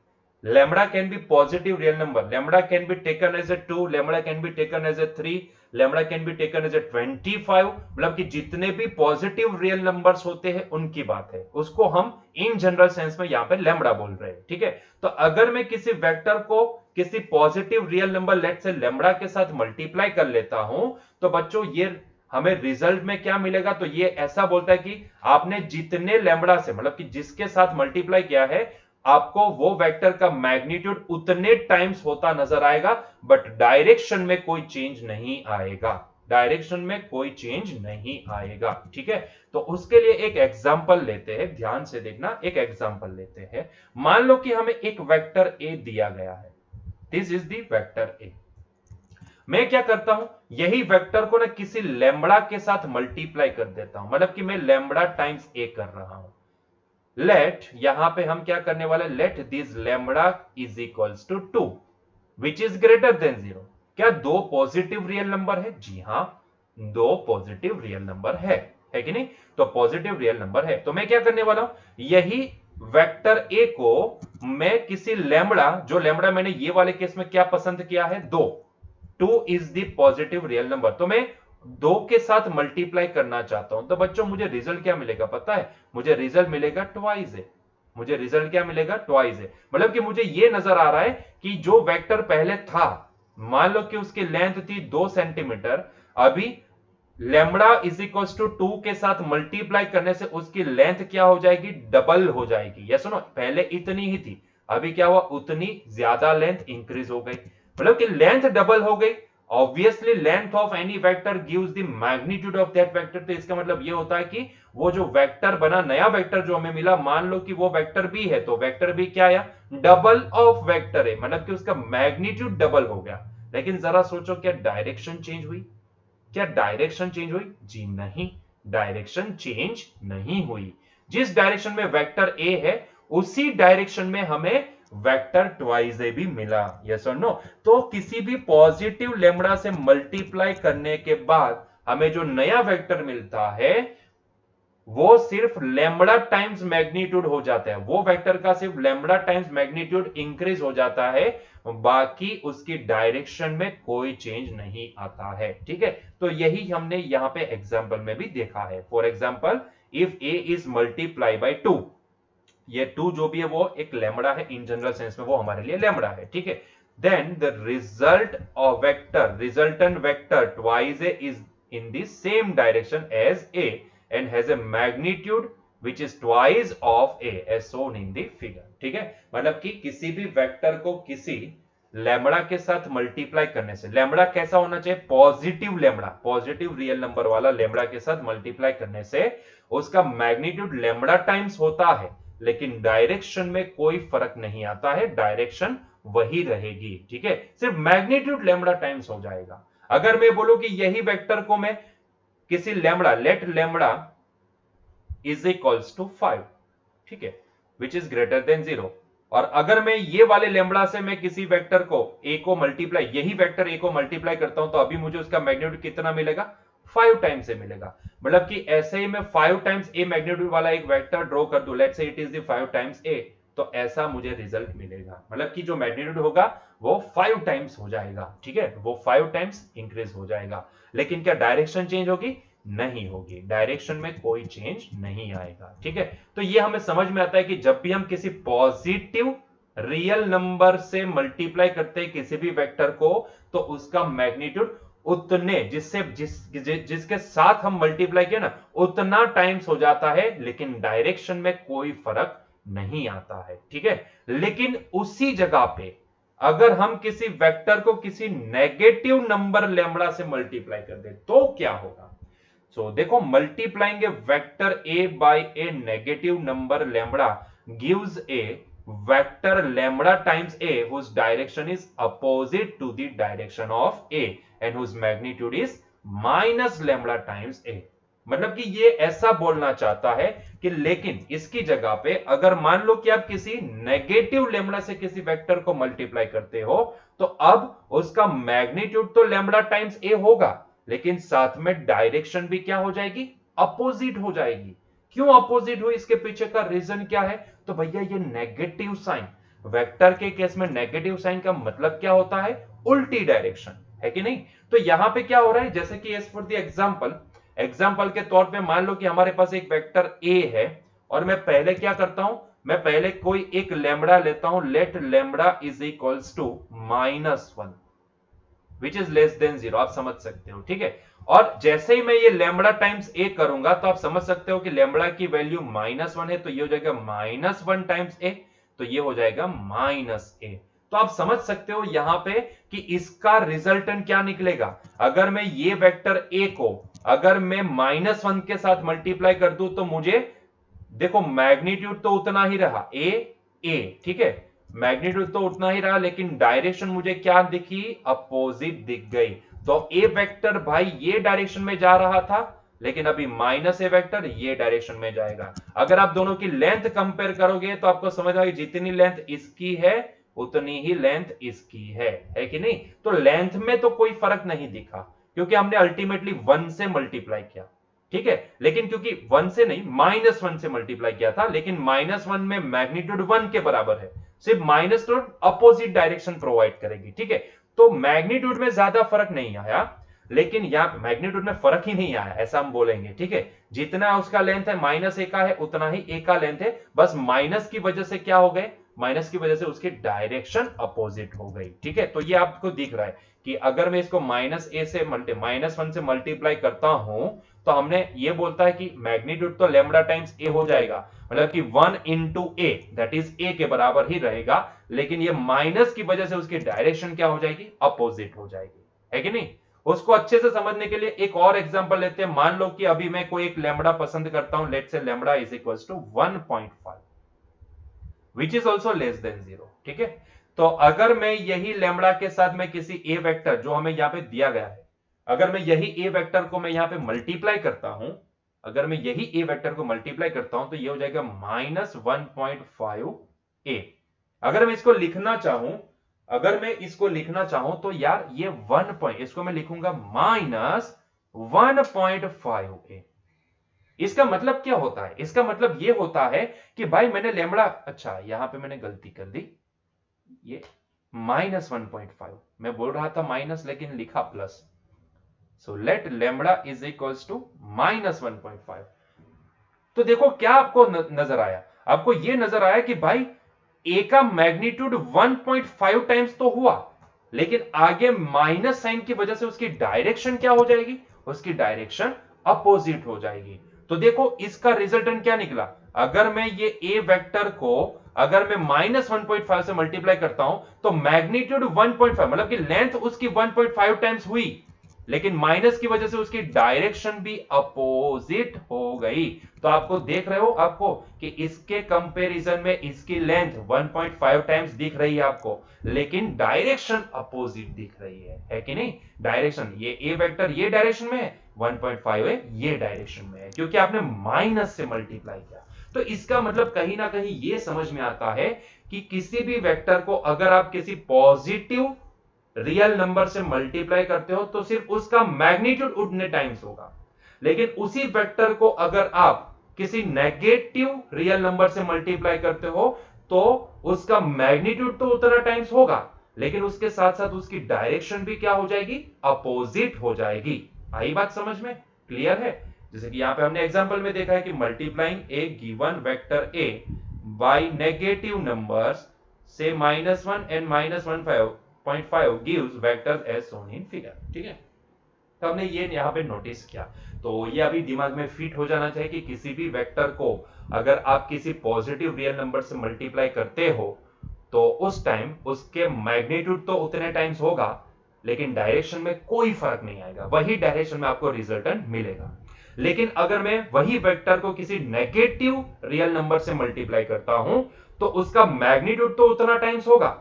lambda can be positive real number, lambda can be taken as a 2, lambda can be taken as a 3, lambda can be taken as a 25, मतलब कि जितने भी positive real numbers होते हैं उनकी बात है, उसको हम इन जनरल सेंस में यहां पे लैम्बडा बोल रहे हैं। ठीक है, तो अगर मैं किसी वेक्टर को किसी पॉजिटिव रियल नंबर लेट से लैम्बडा के साथ मल्टीप्लाई कर लेता हूं तो बच्चों ये हमें रिजल्ट में क्या मिलेगा, तो ये ऐसा बोलता है कि आपने जितने लैम्बडा से, मतलब कि जिसके साथ मल्टीप्लाई किया है, आपको वो वेक्टर का मैग्नीट्यूड उतने टाइम्स होता नजर आएगा, बट डायरेक्शन में कोई चेंज नहीं आएगा, डायरेक्शन में कोई चेंज नहीं आएगा। ठीक है, तो उसके लिए एक एग्जांपल लेते हैं, ध्यान से देखना, एक एग्जांपल लेते हैं। मान लो कि हमें एक वेक्टर ए दिया गया है, this is the vector A. मैं क्या करता हूं, यही वेक्टर को ना किसी लैम्बडा के साथ मल्टीप्लाई कर देता हूं, मतलब कि मैं लैम्बडा टाइम्स ए कर रहा हूं। लेट, यहां पे हम क्या करने वाले, let this lambda is equals to 2 which is greater than 0। क्या दो पॉजिटिव रियल नंबर है? जी हां, दो पॉजिटिव रियल नंबर है कि नहीं, तो पॉजिटिव रियल नंबर है। तो मैं क्या करने वाला हूं, यही वेक्टर ए को मैं किसी लैम्बडा, जो लैम्बडा मैंने ये वाले केस में क्या पसंद किया है, 2 is the positive real number, तो मैं 2 के साथ मल्टीप्लाई करना चाहता हूं। तो बच्चों मुझे रिजल्ट क्या मिलेगा पता है, मुझे रिजल्ट मिलेगा ट्वाइस है, मुझे रिजल्ट क्या मिलेगा, ट्वाइस है। मतलब कि मुझे ये नजर आ रहा है कि जो वेक्टर पहले था, मान लो कि उसकी लेंथ थी 2 सेंटीमीटर, अभी लैम्बडा इज इक्वल टू 2 के साथ मल्टीप्लाई करने से उसकी लेंथ क्या हो जाएगी, डबल हो जाएगी। या सुनो, पहले इतनी ही थी, अभी क्या हुआ, उतनी ज्यादा लेंथ इंक्रीज हो गई, मतलब कि लेंथ डबल हो गई। Obviously length of any vector gives the magnitude of that vector, तो इसका मतलब ये होता है कि वो जो वेक्टर बना, नया वेक्टर जो हमें मिला, मान लो कि वो वेक्टर बी है, तो वेक्टर बी क्या है, डबल ऑफ वेक्टर है, मतलब कि उसका मैग्नीट्यूड डबल हो गया। लेकिन जरा सोचो, क्या डायरेक्शन चेंज हुई, क्या डायरेक्शन चेंज हुई? जी नहीं, डायरेक्शन चेंज नहीं हुई। जिस डायरेक्शन में वेक्टर ए है उसी डायरेक्शन में हमें वेक्टर ट्वाइस ए भी मिला। यस और नो? तो किसी भी पॉजिटिव लैम्बडा से मल्टीप्लाई करने के बाद हमें जो नया वेक्टर मिलता है वो सिर्फ लैम्बडा टाइम्स मैग्नीट्यूड हो जाता है, वो वेक्टर का सिर्फ लैम्बडा टाइम्स मैग्नीट्यूड इंक्रीज हो जाता है, बाकी उसकी डायरेक्शन में कोई चेंज नहीं आता है। ठीक है, तो यही हमने यहां पे एग्जांपल में भी देखा है। For example, if A is multiply by 2, ये 2 जो भी है वो एक लैम्बडा है, इन जनरल सेंस में वो हमारे लिए लैम्बडा है। ठीक है, then the result of vector, resultant vector twice A is in the same direction as A and has a magnitude which is twice of A as shown in the figure। ठीक है, मतलब कि किसी भी vector को किसी lambda के साथ मल्टीप्लाई करने से, लैम्बडा कैसा होना चाहिए, positive lambda, positive real number वाला लैम्बडा के साथ मल्टीप्लाई करने से उसका मैग्नीट्यूड लैम्बडा टाइम्स होता है, लेकिन डायरेक्शन में कोई फर्क नहीं आता है, डायरेक्शन वही रहेगी। ठीक है, सिर्फ मैग्नीट्यूड लैम्बडा टाइम्स हो जाएगा। अगर मैं बोलूं कि यही वेक्टर को मैं किसी lambda, let lambda is equals to 5, ठीक है, विच इज ग्रेटर देन 0, और अगर मैं ये वाले लैम्बडा से मैं किसी वेक्टर को a को मल्टीप्लाई, यही वेक्टर a को मल्टीप्लाई करता हूं, तो अभी मुझे उसका मैग्नीट्यूड कितना मिलेगा, 5 टाइम्स से मिलेगा। मतलब कि ऐसे ही मैं 5 टाइम्स a मैग्नीट्यूड वाला एक वेक्टर ड्रॉ कर दूं, let's say it is the 5 times a, तो ऐसा मुझे रिजल्ट मिलेगा। मतलब कि जो मैग्नीट्यूड होगा वो 5 टाइम्स हो जाएगा। ठीक है, वो 5 टाइम्स इंक्रीज हो जाएगा। लेकिन क्या डायरेक्शन चेंज होगी, नहीं होगी, डायरेक्शन में कोई चेंज नहीं आएगा। ठीक है, तो ये हमें समझ में आता है कि जब भी हम किसी पॉजिटिव रियल नंबर से मल्टीप्लाई करते हैं किसी भी वेक्टर को, तो उसका मैग्नीट्यूड उतने जिसके साथ हम मल्टीप्लाई किया ना, उतना टाइम्स हो जाता है, लेकिन डायरेक्शन में कोई फर्क नहीं आता है। ठीक है, लेकिन उसी जगह पे अगर हम किसी वेक्टर को किसी नेगेटिव नंबर लैम्बडा से मल्टीप्लाई कर दे तो क्या होगा। सो देखो, multiplying a vector a by a negative number lambda gives a vector lambda times a whose direction is opposite to the direction of a and whose magnitude is minus lambda times a। मतलब कि ये ऐसा बोलना चाहता है कि लेकिन इसकी जगह पे अगर मान लो कि आप किसी नेगेटिव लैम्बडा से किसी वेक्टर को मल्टीप्लाई करते हो, तो अब उसका मैग्नीट्यूड तो लैम्बडा टाइम्स a होगा, लेकिन साथ में डायरेक्शन भी क्या हो जाएगी, अपोजिट हो जाएगी। क्यों अपोजिट हुई, इसके पीछे का रीजन क्या है, तो भैया ये नेगेटिव साइन, वेक्टर के केस में नेगेटिव साइन का मतलब क्या होता है, उल्टी डायरेक्शन, है कि नहीं। तो यहां पे क्या हो रहा है, जैसे कि एज फॉर द एग्जांपल के तौर पे मान लो कि हमारे पास एक वेक्टर a है, और मैं पहले क्या करता हूं, मैं पहले कोई एक लैम्बडा लेता हूं, let lambda is equals to -1 which is less than 0, आप समझ सकते हो। ठीक है, और जैसे ही मैं ये लैम्बडा टाइम्स a करूंगा, तो आप समझ सकते हो कि लैम्बडा की वैल्यू -1 है, तो ये हो जाएगा -1 टाइम्स a, तो ये हो जाएगा -a। तो आप समझ सकते हो यहां पे कि इसका रिजल्टेंट क्या निकलेगा। अगर मैं ये वेक्टर a को अगर मैं -1 के साथ मल्टीप्लाई कर दूं, तो मुझे देखो मैग्नीट्यूड तो उतना ही रहा a, ठीक है, मैग्नीट्यूड तो उतना ही रहा, लेकिन डायरेक्शन मुझे क्या दिखी, अपोजिट दिख गई। तो ए वेक्टर भाई ये डायरेक्शन में जा रहा था, लेकिन अभी -a वेक्टर ये डायरेक्शन में जाएगा। अगर आप दोनों की लेंथ कंपेयर करोगे तो आपको समझ आएगी जितनी लेंथ इसकी है उतनी ही लेंथ इसकी है कि नहीं। तो लेंथ में तो कोई फर्क नहीं दिखा, क्योंकि हमने अल्टीमेटली 1 से मल्टीप्लाई किया। ठीक है, लेकिन क्योंकि 1 से नहीं -1 से मल्टीप्लाई किया था, लेकिन -1 में मैग्नीट्यूड 1 के बराबर है, सिर्फ माइनस तो अपोजिट डायरेक्शन प्रोवाइड करेगी। ठीक है, तो मैग्नीट्यूड में ज्यादा फर्क नहीं आया, लेकिन यहां मैग्नीट्यूड में फर्क ही नहीं आया ऐसा हम बोलेंगे। ठीक है, जितना उसका लेंथ है -a का है उतना ही a का लेंथ है, बस माइनस की वजह से क्या हो गए, माइनस की वजह से उसकी डायरेक्शन अपोजिट हो गई। ठीक है, तो ये आपको दिख रहा है कि अगर मैं इसको -1 से मल्टीप्लाई करता हूं, तो हमने ये बोलता है कि मैग्नीट्यूड तो लैम्बडा टाइम्स a हो जाएगा, मतलब कि 1 into a that is a के बराबर ही रहेगा, लेकिन ये माइनस की वजह से उसकी डायरेक्शन क्या हो जाएगी, अपोजिट हो जाएगी, है कि नहीं। उसको अच्छे से समझने के लिए एक और एग्जांपल लेते हैं। मान लो कि अभी मैं कोई एक लैम्बडा पसंद करता हूं, let's say lambda is equals to 1.5 which is also less than 0। ठीक है, तो अगर मैं यही लैम्बडा के साथ में किसी ए वेक्टर जो हमें यहां पे दिया गया है, अगर मैं यही ए वेक्टर को मैं यहां पे मल्टीप्लाई करता हूं, अगर मैं यही ए वेक्टर को मल्टीप्लाई करता हूं, तो ये हो जाएगा -1.5 a। अगर मैं इसको लिखना चाहूं, अगर मैं इसको लिखना चाहूं तो यार ये 1 पॉइंट, इसको मैं लिखूंगा -1.5 a। इसका मतलब क्या होता है, इसका मतलब ये होता है कि भाई मैंने लैम्बडा, अच्छा यहां पे मैंने गलती कर दी, ये -1.5 मैं बोल रहा था माइनस लेकिन लिखा plus. So let lambda is equals to -1.5। तो देखो क्या आपको नजर आया, आपको ये नजर आया कि भाई a का मैग्नीट्यूड 1.5 टाइम्स तो हुआ, लेकिन आगे माइनस साइन की वजह से उसकी डायरेक्शन क्या हो जाएगी, उसकी डायरेक्शन अपोजिट हो जाएगी। तो देखो इसका रिजल्टेंट क्या निकला, अगर मैं ये a वेक्टर को अगर मैं -1.5 से मल्टीप्लाई करता हूं तो मैग्नीट्यूड 1.5 मतलब कि लेंथ उसकी 1.5 टाइम्स हुई, लेकिन माइनस की वजह से उसकी डायरेक्शन भी अपोजिट हो गई। तो आपको देख रहे हो आपको कि इसके कंपैरिजन में इसकी लेंथ 1.5 टाइम्स दिख रही है आपको, लेकिन डायरेक्शन अपोजिट दिख रही है कि नहीं? डायरेक्शन ये ए वेक्टर ये डायरेक्शन में है, 1.5 है ये डायरेक्शन में है, क्योंकि आपने माइनस से मल्टीप्लाई किया। तो इसका मतलब कहीं ना कहीं ये समझ में आता है कि किसी भी वेक्टर को अगर आप किसी पॉजिटिव रियल नंबर से मल्टीप्लाई करते हो तो सिर्फ उसका मैग्नीट्यूड उतने टाइम्स होगा, लेकिन उसी वेक्टर को अगर आप किसी नेगेटिव रियल नंबर से मल्टीप्लाई करते हो तो उसका मैग्नीट्यूड तो उतना टाइम्स होगा, लेकिन उसके साथ साथ उसकी डायरेक्शन भी क्या हो जाएगी? अपोजिट हो जाएगी। आई बात समझ में? क्लियर है? जैसे कि यहां पे हमने एग्जांपल में देखा है कि multiplying a given vector A by negative numbers से -1 and -1.5 gives vectors as shown in figure. ठीक है, तो हमने ये यहां पे नोटिस किया। तो ये अभी दिमाग में फिट हो जाना चाहिए कि किसी भी वेक्टर को अगर आप किसी पॉजिटिव रियल नंबर से मल्टीप्लाई करते हो तो उस टाइम उसके मैग्नीट्यूड तो उतने टाइम्स होगा, लेकिन डायरेक्शन में कोई फर्क नहीं आएगा, वही डायरेक्शन में आपको रिजल्टेंट मिलेगा। लेकिन अगर मैं वही वेक्टर को किसी नेगेटिव रियल नंबर से मल्टीप्लाई करता हूं तो उसका मैग्नीट्यूड तो उतना टाइम्स होगा,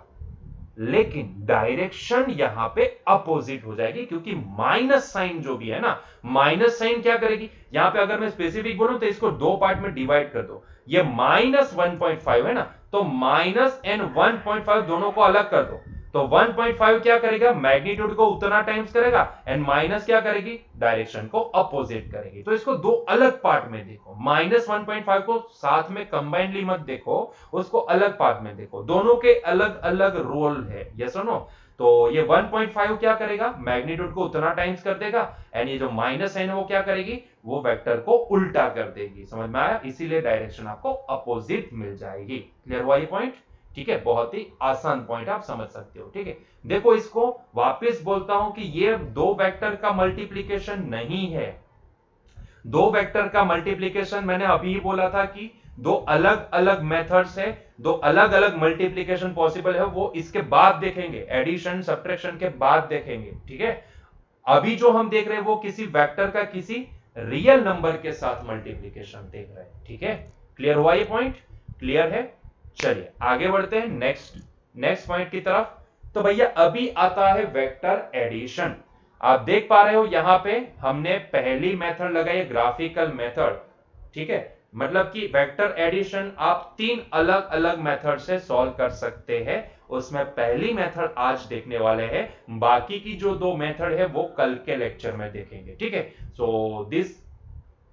लेकिन डायरेक्शन यहां पे अपोजिट हो जाएगी, क्योंकि माइनस साइन जो भी है ना, माइनस साइन क्या करेगी यहां पे? अगर मैं स्पेसिफिक बोलूं तो इसको दो पार्ट में डिवाइड कर दो। ये -1.5 है ना, तो माइनस एंड 1.5 दोनों को अलग कर दो, तो 1.5 क्या करेगा? मैग्नीट्यूड को उतना टाइम्स करेगा, एंड माइनस क्या करेगी? डायरेक्शन को अपोजिट करेगी। तो इसको दो अलग पार्ट में देखो, -1.5 को साथ में कंबाइनली मत देखो, उसको अलग पार्ट में देखो, दोनों के अलग अलग रोल है। यस और नो? तो ये 1.5 क्या करेगा? मैग्नीट्यूड को उतना टाइम्स कर देगा, एंड ये जो माइनस साइन है वो क्या करेगी? वो वेक्टर को उल्टा कर देगी। समझ में आया? इसीलिए डायरेक्शन आपको अपोजिट मिल जाएगी। क्लियर हुआ ये पॉइंट? ठीक है, बहुत ही आसान पॉइंट, आप समझ सकते हो। ठीक है, देखो इसको वापस बोलता हूं कि ये दो वेक्टर का मल्टीप्लीकेशन नहीं है। दो वेक्टर का मल्टीप्लीकेशन मैंने अभी ही बोला था कि दो अलग अलग मेथड्स है, दो अलग अलग मल्टीप्लीकेशन पॉसिबल है, वो इसके बाद देखेंगे, एडिशन सब्ट्रैक्शन के बाद देखेंगे। ठीक है, अभी जो हम देख रहे हैं वो किसी वेक्टर का किसी रियल नंबर के साथ मल्टीप्लीकेशन देख रहे हैं। ठीक है, क्लियर हुआ ये पॉइंट? क्लियर है? चलिए आगे बढ़ते हैं नेक्स्ट नेक्स्ट पॉइंट की तरफ। तो भैया अभी आता है वेक्टर एडिशन। आप देख पा रहे हो यहां पे हमने पहली मेथड लगाई है, ग्राफिकल मेथड। ठीक है, मतलब कि वेक्टर एडिशन आप तीन अलग अलग मेथड से सॉल्व कर सकते हैं, उसमें पहली मेथड आज देखने वाले हैं, बाकी की जो दो मेथड है वो कल के लेक्चर में देखेंगे। ठीक है, so this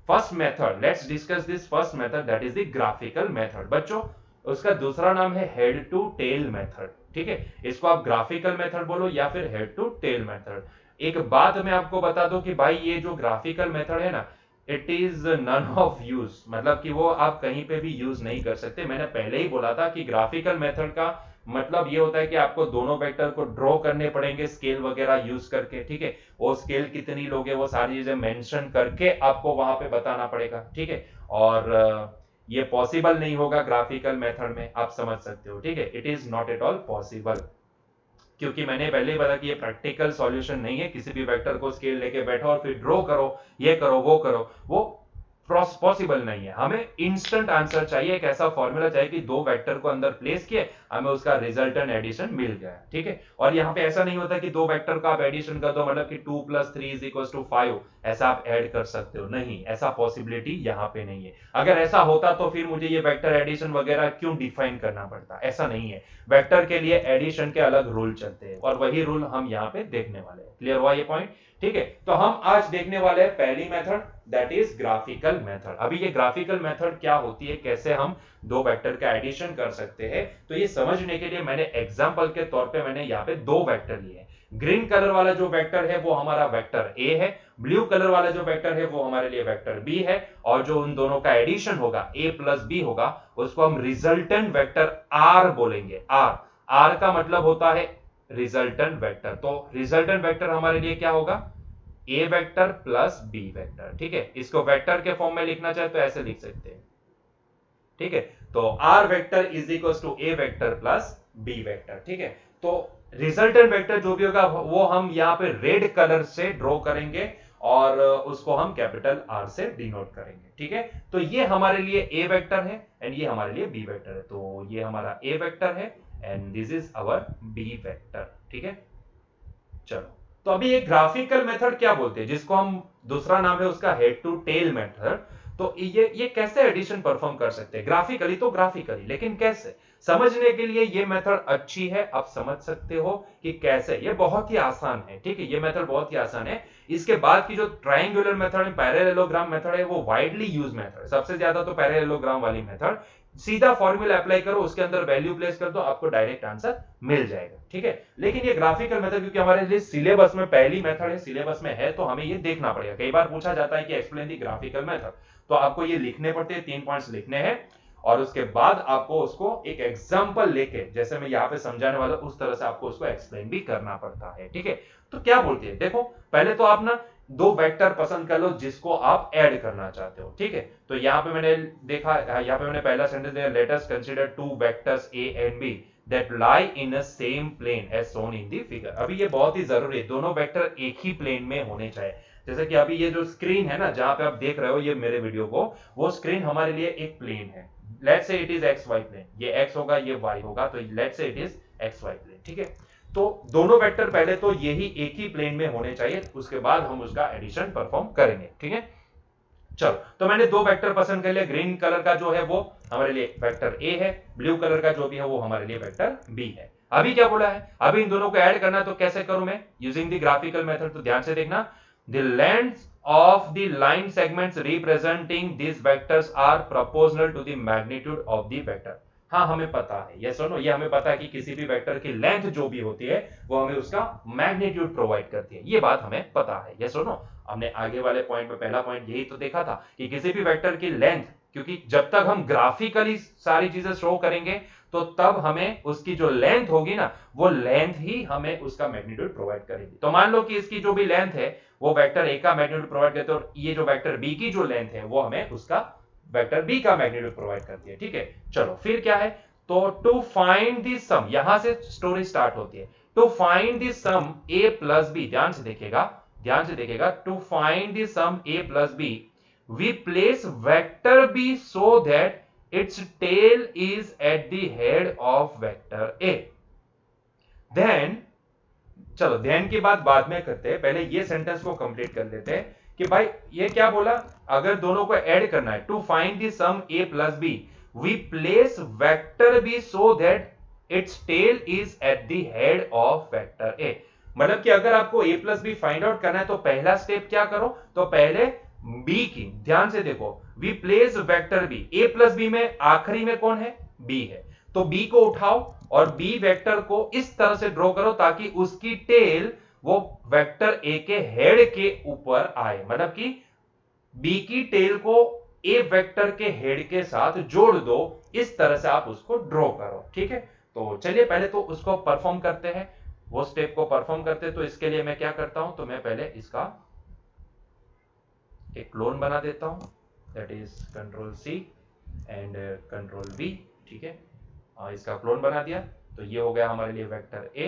first method, let's discuss this first method, that is the graphical method. बच्चों उसका दूसरा नाम है हेड टू टेल मेथड। ठीक है, इसको आप ग्राफिकल मेथड बोलो या फिर हेड टू टेल मेथड। एक बात मैं आपको बता दूं कि भाई ये जो ग्राफिकल मेथड है ना, it is none of use, मतलब कि वो आप कहीं पे भी यूज नहीं कर सकते। मैंने पहले ही बोला था कि ग्राफिकल मेथड का मतलब ये होता है कि आपको दोनों वेक्टर को ड्रॉ करने पड़ेंगे स्केल वगैरह यूज करके। ठीक है, वो स्केल कितनी लोगे वो सारी चीजें मेंशन करके आपको वहां पे बताना पड़ेगा। ठीक है, और ये पॉसिबल नहीं होगा ग्राफिकल मेथड में, आप समझ सकते हो। ठीक है, it is not at all possible, क्योंकि मैंने पहले ही बताया कि ये प्रैक्टिकल सॉल्यूशन नहीं है, किसी भी वेक्टर को स्केल लेके बैठो और फिर ड्रॉ करो, ये करो वो करो, वो पॉसिबल नहीं है। हमें इंस्टेंट आंसर चाहिए, एक ऐसा फॉर्मूला चाहिए कि दो वेक्टर को अंदर प्लेस किए, हमें उसका रिजल्टेंट एडिशन मिल गया। ठीक है, और यहाँ पे ऐसा नहीं होता कि दो वेक्टर का आप एडिशन कर दो, मतलब कि 2 + 3 = 5 ऐसा आप ऐड कर सकते हो, नहीं, ऐसा पॉसिबिलिटी यहाँ पे नहीं है। अगर ऐसा होता तो फिर मुझे ये वेक्टर एडिशन वगैरह क्यों डिफाइन करना पड़ता? ऐसा नहीं है, वेक्टर के लिए एडिशन के अलग रूल चलते हैं और वही रूल हम यहाँ पे देखने वाले हैं। क्लियर हुआ ये पॉइंट? ठीक है, तो हम आज देखने वाले हैं पहली method, that is graphical method. अभी ये ग्राफिकल मेथड क्या होती है, कैसे हम दो वेक्टर का एडिशन कर सकते हैं, तो ये समझने के लिए मैंने एग्जांपल के तौर पे मैंने यहाँ पे दो वेक्टर लिए हैं। ग्रीन कलर वाला जो वेक्टर है वो हमारा वेक्टर ए है, ब्लू कलर वाला जो वेक्टर है वो हमारे लिए वेक्टर बी है, और जो उन दोनों का एडिशन होगा ए प्लस बी होगा उसको हम रिजल्टेंट वेक्टर आर बोलेंगे। आर, आर का मतलब होता है रिजल्टेंट वेक्टर। तो रिजल्टेंट वेक्टर हमारे लिए क्या होगा? ए वेक्टर प्लस बी वेक्टर। ठीक है, इसको वेक्टर के फॉर्म में लिखना चाहे तो ऐसे लिख सकते हैं, ठीक है। तो R vector is equal to A vector plus B vector, ठीक है। तो रिजल्टेंट वेक्टर जो भी होगा वो हम यहाँ पे रेड कलर से ड्रॉ करेंगे और उसको हम कैपिटल आर से डिनोट करेंगे, ठीक है। तो ये हमारे लिए ए वेक्टर है एंड ये हमारे लिए बी वेक्टर है। तो ये हमारा ए वेक्टर है and this is our B vector, ठीक है। चलो, तो अभी ये ग्राफिकल मेथड क्या बोलते हैं, जिसको हम दूसरा नाम है उसका हेड टू टेल मेथड। तो ये कैसे एडिशन परफॉर्म कर सकते हैं ग्राफिकली, तो ग्राफिकली, लेकिन कैसे समझने के लिए ये मेथड अच्छी है। आप समझ सकते हो कि कैसे, ये बहुत ही आसान है, ठीक है। ये मेथड बहुत ही आसान है। इसके बाद की जो ट्रायंगुलर मेथड है, पैरेललोग्राम मेथड है, वो वाइडली यूज मेथड, सबसे ज्यादा तो पैरेललोग्राम वाली मेथड। सीधा फॉर्मूला अप्लाई करो, उसके अंदर वैल्यू प्लेस कर दो, आपको डायरेक्ट आंसर मिल जाएगा, ठीक है। लेकिन ये ग्राफिकल मेथड क्योंकि हमारे लिए सिलेबस में पहली मेथड है, सिलेबस में है, तो हमें ये देखना पड़ेगा। कई बार पूछा जाता है कि एक्सप्लेन दी ग्राफिकल मेथड, तो आपको ये लिखने पड़ते हैं, 3 पॉइंट्स लिखने हैं और उसके बाद आपको उसको एक एग्जांपल लेके, जैसे मैं यहाँ पे समझाने वाला उस तरह से आपको उसको एक्सप्लेन भी करना पड़ता है, ठीक है। तो क्या बोलते हैं, देखो पहले तो आप ना दो वेक्टर पसंद कर लो जिसको आप ऐड करना चाहते हो, ठीक है। तो यहाँ पे मैंने देखा, यहाँ पे मैंने पहला सेंटेंस दिया, let us consider two vectors A and B that lie in a same plane as shown in the figure. अभी ये बहुत ही जरूरी है, दोनों वेक्टर एक ही प्लेन में होने चाहिए। जैसे कि अभी ये जो स्क्रीन है ना, जहां पे आप देख रहे हो ये मेरे वीडियो को, वो स्क्रीन हमारे लिए एक प्लेन है। Let's say it is X Y plane, ये एक्स होगा ये वाई होगा, तो let's say it is X Y plane, ठीक है। तो दोनों वेक्टर पहले तो यही एक ही प्लेन में होने चाहिए, उसके बाद हम उसका एडिशन परफॉर्म करेंगे, ठीक है। चलो, तो मैंने दो वेक्टर पसंद कर लिया, ग्रीन कलर का जो है वो हमारे लिए वेक्टर ए है, ब्लू कलर का जो भी है वो हमारे लिए वेक्टर बी है। अभी क्या बोला है, अभी इन दोनों को ऐड करना है, तो कैसे करूं मैं, यूजिंग द ग्राफिकल मेथड। तो ध्यान से देखना, the length of the line segments representing these vectors are proportional to the magnitude of the vector। हाँ, हमें पता है, ये सुनो, ये हमें पता है कि किसी भी वेक्टर की लेंथ जो भी होती है वो हमें उसका मैग्नीट्यूड प्रोवाइड करती है, ये बात हमें पता है, ये सुनो। हमने आगे वाले पॉइंट में पहला पॉइंट यही तो देखा था कि किसी भी वेक्टर की लेंथ, क्योंकि जब तक हम ग्राफिकली सारी चीजें शो करेंगे तो तब हमें उसकी जो लेंथ होगी ना, वो लेंथ ही हमें उसका मैग्नीट्यूड प्रोवाइड करेगी। तो मान लो कि इसकी जो भी लेंथ है वो वेक्टर ए का मैग्नीट्यूड प्रोवाइड करते हैं, और ये जो वेक्टर बी की जो लेंथ है वो हमें उसका वेक्टर बी का मैग्नीट्यूड प्रोवाइड करती है, ठीक है। चलो, फिर क्या है, तो टू फाइंड द सम, यहां से स्टोरी स्टार्ट होती है। To find the sum A plus B, ध्यान से देखिएगा, ध्यान से देखिएगा, to find the sum A plus B we place vector b so that its tail is at the head of vector a। then चलो, ध्यान की बात बाद में करते हैं, पहले ये सेंटेंस को कंप्लीट कर लेते हैं कि भाई ये क्या बोला, अगर दोनों को ऐड करना है, to find the sum a plus B we place vector b so that its tail is at the head of vector a। मतलब कि अगर आपको a plus B find out करना है तो पहला स्टेप क्या करो, तो पहले b की, ध्यान से देखो, we place vector b, a plus B में आखिरी में कौन है, b है, तो b को उठाओ और b वेक्टर को इस तरह से ड्रॉ करो ताकि उसकी टेल वो वेक्टर a के हेड के ऊपर आए, मतलब कि b की टेल को a वेक्टर के हेड के साथ जोड़ दो, इस तरह से आप उसको ड्रॉ करो, ठीक है। तो चलिए पहले तो उसको परफॉर्म करते हैं, वो स्टेप को परफॉर्म करते हैं। तो इसके लिए मैं क्या करता हूं, तो मैं पहले इसका एक क्लोन बना देता हूं, that is control C and control V, ठीक है। इसका क्लोन बना दिया, तो ये हो गया हमारे लिए वेक्टर ए।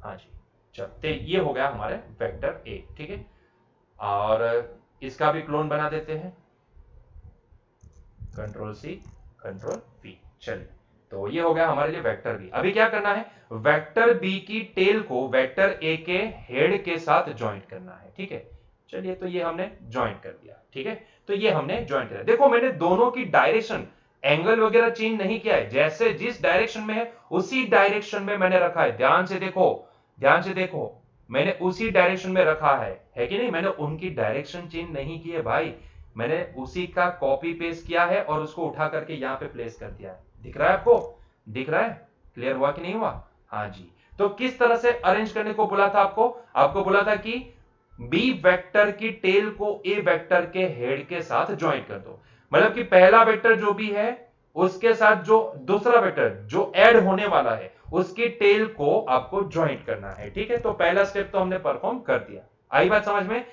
हाँ जी, चलते, ये हो गया हमारे वेक्टर ए, ठीक है। और इसका भी क्लोन बना देते हैं, कंट्रोल सी कंट्रोल वी। चलिए, तो ये हो गया हमारे लिए वेक्टर बी। अभी क्या करना है, वेक्टर बी की टेल को वेक्टर ए के हेड के साथ ज्वाइंट करना है, ठीक है। चलिए, तो ये हमने ज्वाइंट कर दिया, ठीक है। तो ये हमने ज्वाइंट किया, देखो मैंने दोनों की डायरेक्शन, एंगल वगैरह चेंज नहीं किया है, जैसे जिस डायरेक्शन में है उसी डायरेक्शन में मैंने रखा है। ध्यान से देखो, ध्यान से देखो, मैंने उसी डायरेक्शन में रखा है कि नहीं, मैंने उनकी डायरेक्शन चेंज नहीं की है भाई, मैंने उसी का कॉपी पेस्ट किया है और उसको उठा करके यहां पे प्लेस कर दिया है। दिख रहा है आपको, दिख रहा है, क्लियर हुआ कि नहीं हुआ, हाँ जी। तो किस तरह से अरेंज करने को बोला था आपको, आपको बोला था कि बी वेक्टर की टेल को ए वेक्टर के हेड के साथ ज्वाइंट कर दो, मतलब कि पहला वेक्टर जो भी है उसके साथ जो दूसरा वेक्टर जो ऐड होने वाला है उसकी टेल को आपको ज्वाइंट करना है, ठीक है। तो पहला स्टेप तो हमने परफॉर्म कर दिया, आई बात समझ में।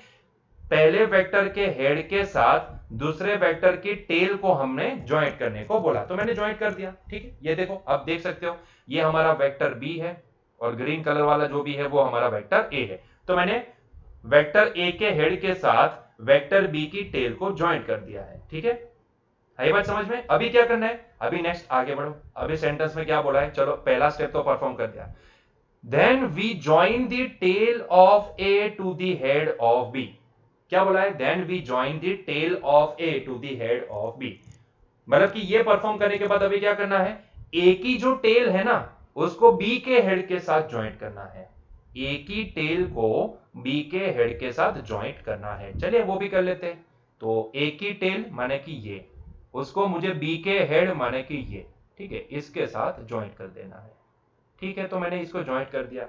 पहले वेक्टर के हेड के साथ दूसरे वेक्टर की टेल को हमने ज्वाइंट करने को बोला, तो मैंने ज्वाइंट कर दिया। ठीक है, ये देखो अब देख सकते हो ये हमारा वेक्टर बी है और ग्रीन कलर वाला जो भी है वो हमारा वेक्टर ए है। तो मैंने वेक्टर ए के हेड के साथ वेक्टर बी की टेल को ज्वाइंट कर दिया है। ठीक है, ये बात समझ में? अभी क्या करना है, अभी नेक्स्ट आगे बढ़ो। अभी सेंटेंस में क्या बोला है, चलो पहला स्टेप तो परफॉर्म कर दिया। Then we join the tail of A to the head of B. क्या बोला है, then we join the tail of A to the head of B. मतलब कि ये परफॉर्म करने के बाद अभी क्या करना है, ए की जो टेल है ना उसको बी के हेड के साथ ज्वाइंट करना है। ए की टेल को बी के हेड के साथ ज्वाइंट करना है। चलिए वो भी कर लेते हैं। तो ए की टेल माने कि ये, उसको मुझे बी के हेड माने कि ये, ठीक है, इसके साथ ज्वाइंट कर देना है। ठीक है, तो मैंने इसको ज्वाइंट कर दिया,